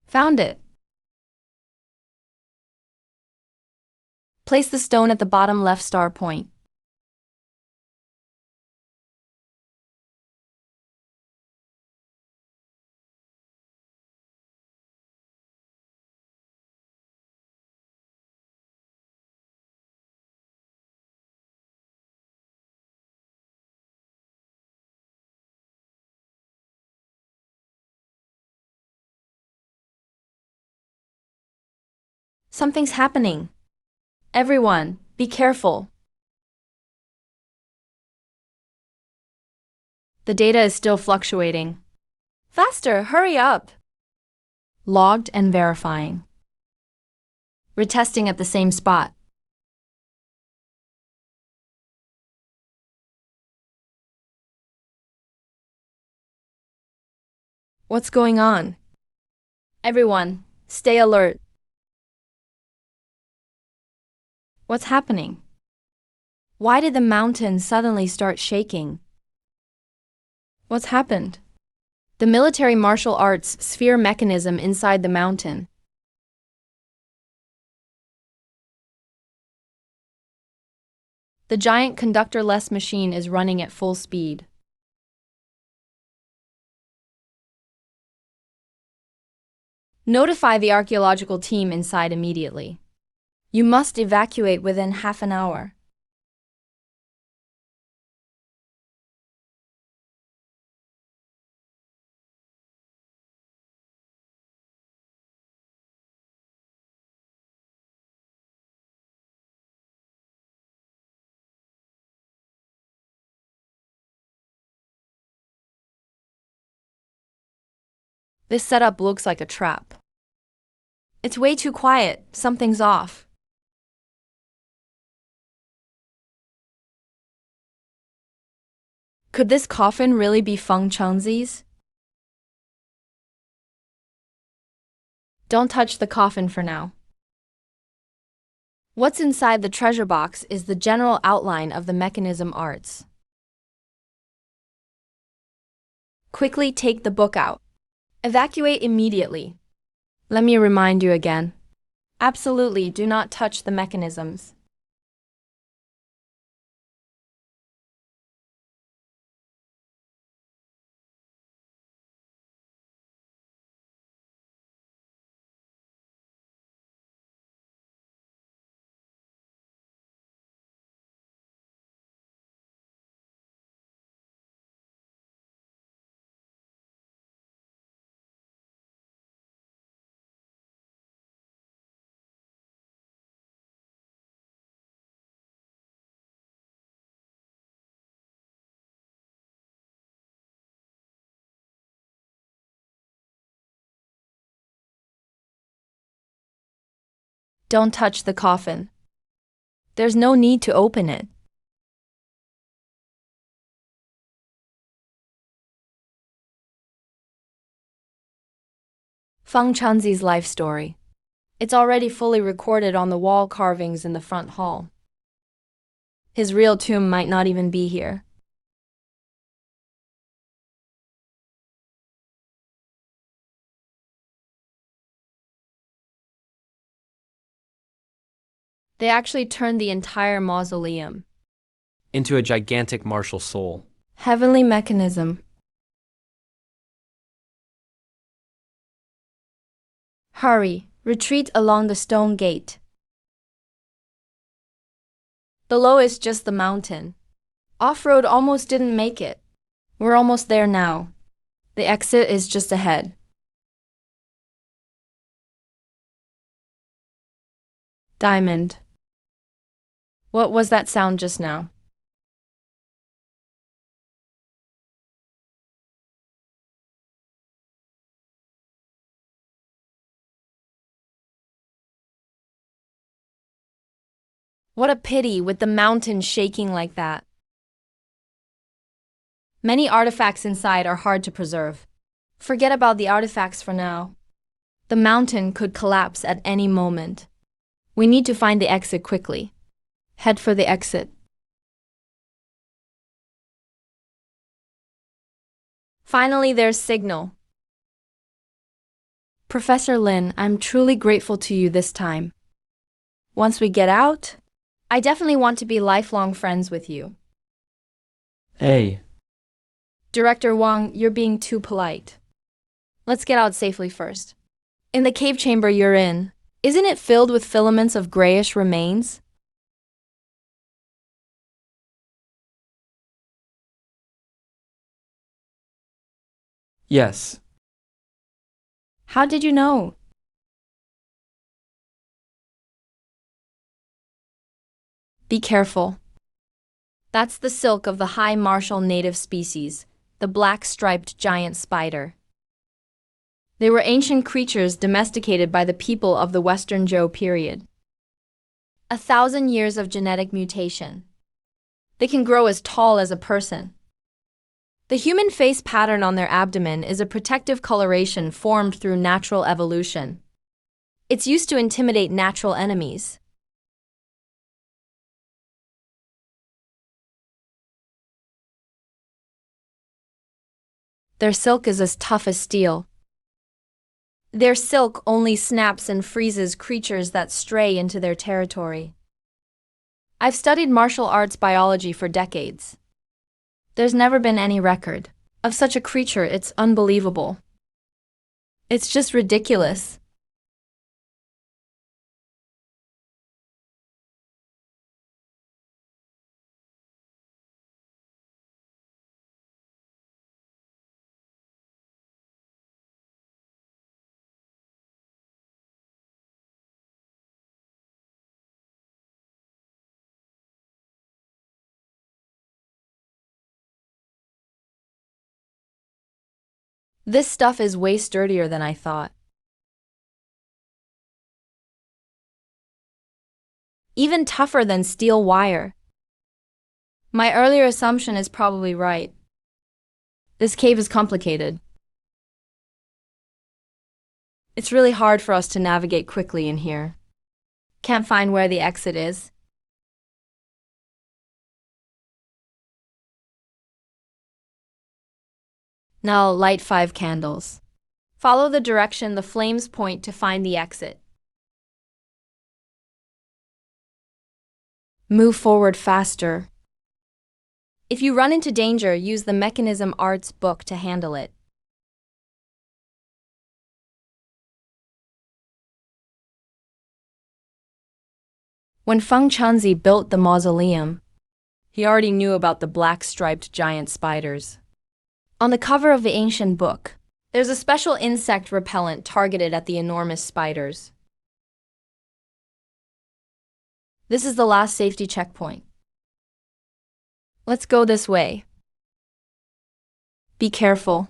Found it. Place the stone at the bottom left star point. Something's happening. Everyone, be careful. The data is still fluctuating. Faster, hurry up. Logged and verifying. Retesting at the same spot. What's going on? Everyone, stay alert. What's happening? Why did the mountain suddenly start shaking? What's happened? The military martial arts sphere mechanism inside the mountain. The giant conductor-less machine is running at full speed. Notify the archaeological team inside immediately. You must evacuate within half an hour. This setup looks like a trap. It's way too quiet. Something's off. Could this coffin really be Feng Chengzi's? Don't touch the coffin for now. What's inside the treasure box is the general outline of the mechanism arts. Quickly take the book out. Evacuate immediately. Let me remind you again. Absolutely do not touch the mechanisms. Don't touch the coffin. There's no need to open it. Feng Chengzi's life story. It's already fully recorded on the wall carvings in the front hall. His real tomb might not even be here. They actually turned the entire mausoleum. into a gigantic martial soul. Heavenly mechanism. Hurry, retreat along the stone gate. Below is just the mountain. Off-road almost didn't make it. We're almost there now. The exit is just ahead. Diamond. What was that sound just now? What a pity with the mountain shaking like that. Many artifacts inside are hard to preserve. Forget about the artifacts for now. The mountain could collapse at any moment. We need to find the exit quickly. Head for the exit. Finally, there's signal. Professor Lin, I'm truly grateful to you this time. Once we get out, I definitely want to be lifelong friends with you. Hey, Director Wang, you're being too polite. Let's get out safely first. In the cave chamber you're in, isn't it filled with filaments of grayish remains? yes, How did you know? Be careful. That's the silk of the high martial native species, the black-striped giant spider. They were ancient creatures domesticated by the people of the Western Zhou period. 1,000 years of genetic mutation. They can grow as tall as a person. The human face pattern on their abdomen is a protective coloration formed through natural evolution. It's used to intimidate natural enemies. Their silk is as tough as steel. Their silk only snaps and freezes creatures that stray into their territory. I've studied martial arts biology for decades. There's never been any record of such a creature. It's unbelievable. It's just ridiculous. This stuff is way sturdier than I thought. Even tougher than steel wire. My earlier assumption is probably right. This cave is complicated. It's really hard for us to navigate quickly in here. Can't find where the exit is. Now light 5 candles. Follow the direction the flames point to find the exit. Move forward faster. If you run into danger, use the Mechanism Arts book to handle it. When Feng Chanzi built the mausoleum, he already knew about the black-striped giant spiders. On the cover of the ancient book, there's a special insect repellent targeted at the enormous spiders. This is the last safety checkpoint. Let's go this way. Be careful.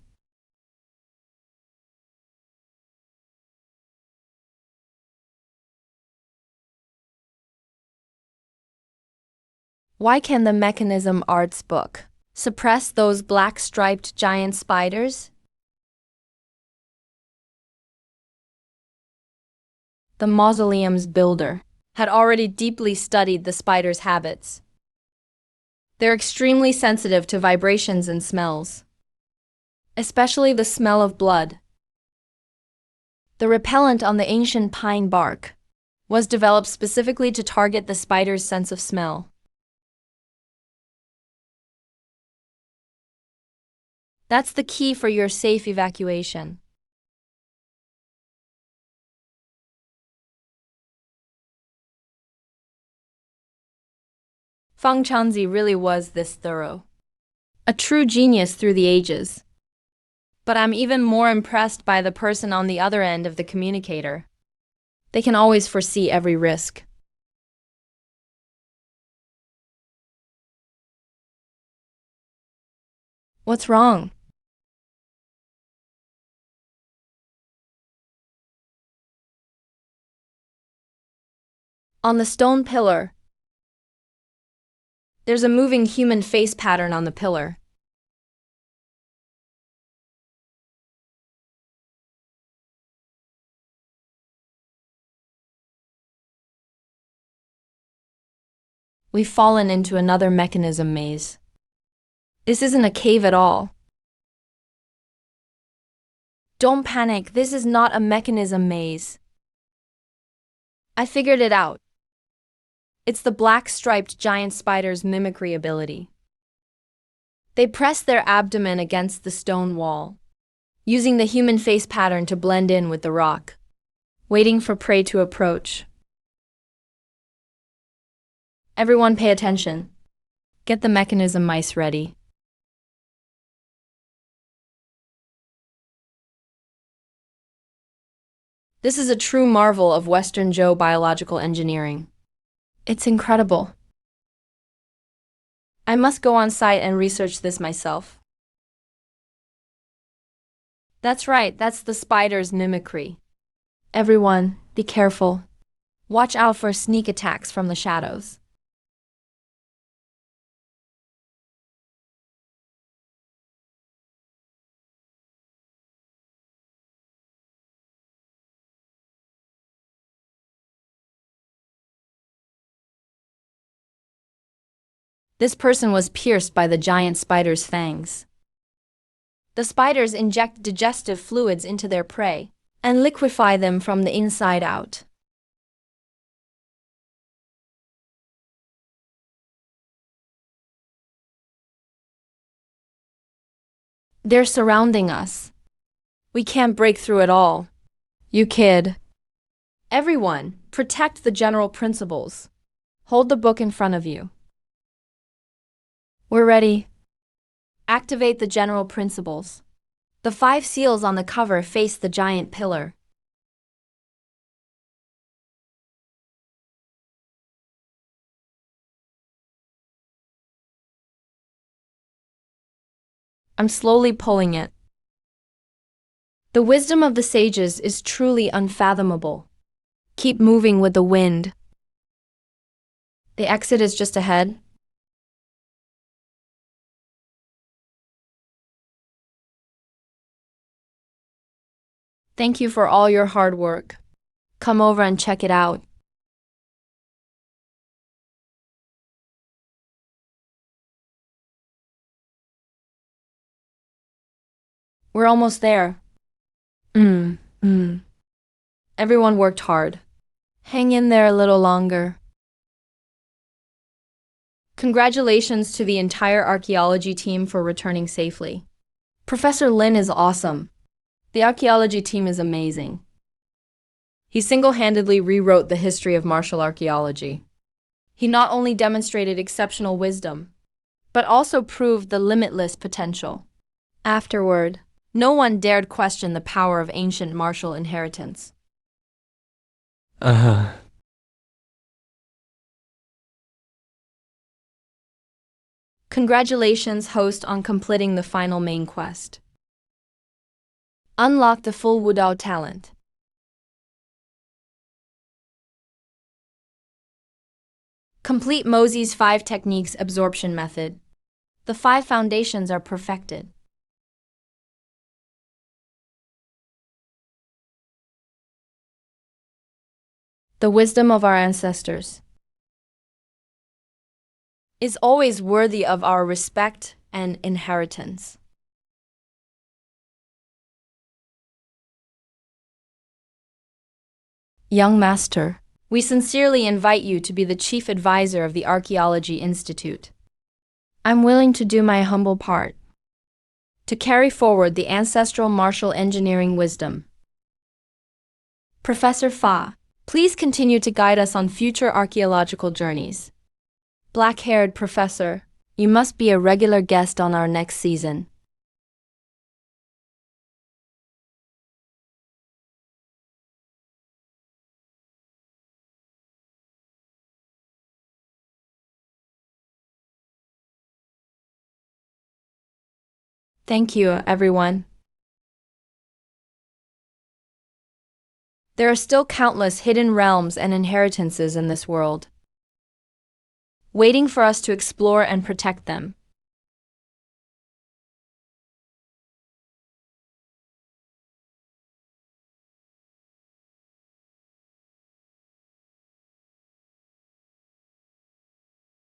Why can the Mechanism Arts book suppress those black-striped giant spiders? The mausoleum's builder had already deeply studied the spider's habits. They're extremely sensitive to vibrations and smells, especially the smell of blood. The repellent on the ancient pine bark was developed specifically to target the spider's sense of smell. That's the key for your safe evacuation. Feng Changzi really was this thorough. A true genius through the ages. But I'm even more impressed by the person on the other end of the communicator. They can always foresee every risk. What's wrong? On the stone pillar, there's a moving human face pattern on the pillar. We've fallen into another mechanism maze. This isn't a cave at all. Don't panic, this is not a mechanism maze. I figured it out. It's the black-striped giant spider's mimicry ability. They press their abdomen against the stone wall, using the human face pattern to blend in with the rock, waiting for prey to approach. Everyone pay attention. Get the mechanism mice ready. This is a true marvel of Western Zhou biological engineering. It's incredible. I must go on site and research this myself. That's right, that's the spider's mimicry. Everyone, be careful. Watch out for sneak attacks from the shadows. This person was pierced by the giant spider's fangs. The spiders inject digestive fluids into their prey and liquefy them from the inside out. They're surrounding us. We can't break through it all. You kid. Everyone, protect the general principles. Hold the book in front of you. We're ready. Activate the general principles. The 5 seals on the cover face the giant pillar. I'm slowly pulling it. The wisdom of the sages is truly unfathomable. Keep moving with the wind. The exit is just ahead. Thank you for all your hard work. Come over and check it out. We're almost there. Everyone worked hard. Hang in there a little longer. Congratulations to the entire archaeology team for returning safely. Professor Lin is awesome. The archaeology team is amazing. He single-handedly rewrote the history of martial archaeology. He not only demonstrated exceptional wisdom, but also proved the limitless potential. Afterward, no one dared question the power of ancient martial inheritance. Congratulations, host, on completing the final main quest. Unlock the full Wudao talent. Complete Mosey's 5 techniques absorption method. The 5 foundations are perfected. The wisdom of our ancestors is always worthy of our respect and inheritance. Young master, We sincerely invite you to be the chief advisor of the Archaeology Institute. I'm willing to do my humble part to carry forward the ancestral martial engineering wisdom. Professor Fa, please continue to guide us on future archaeological journeys. Black-haired professor, you must be a regular guest on our next season. Thank you, everyone. There are still countless hidden realms and inheritances in this world, waiting for us to explore and protect them.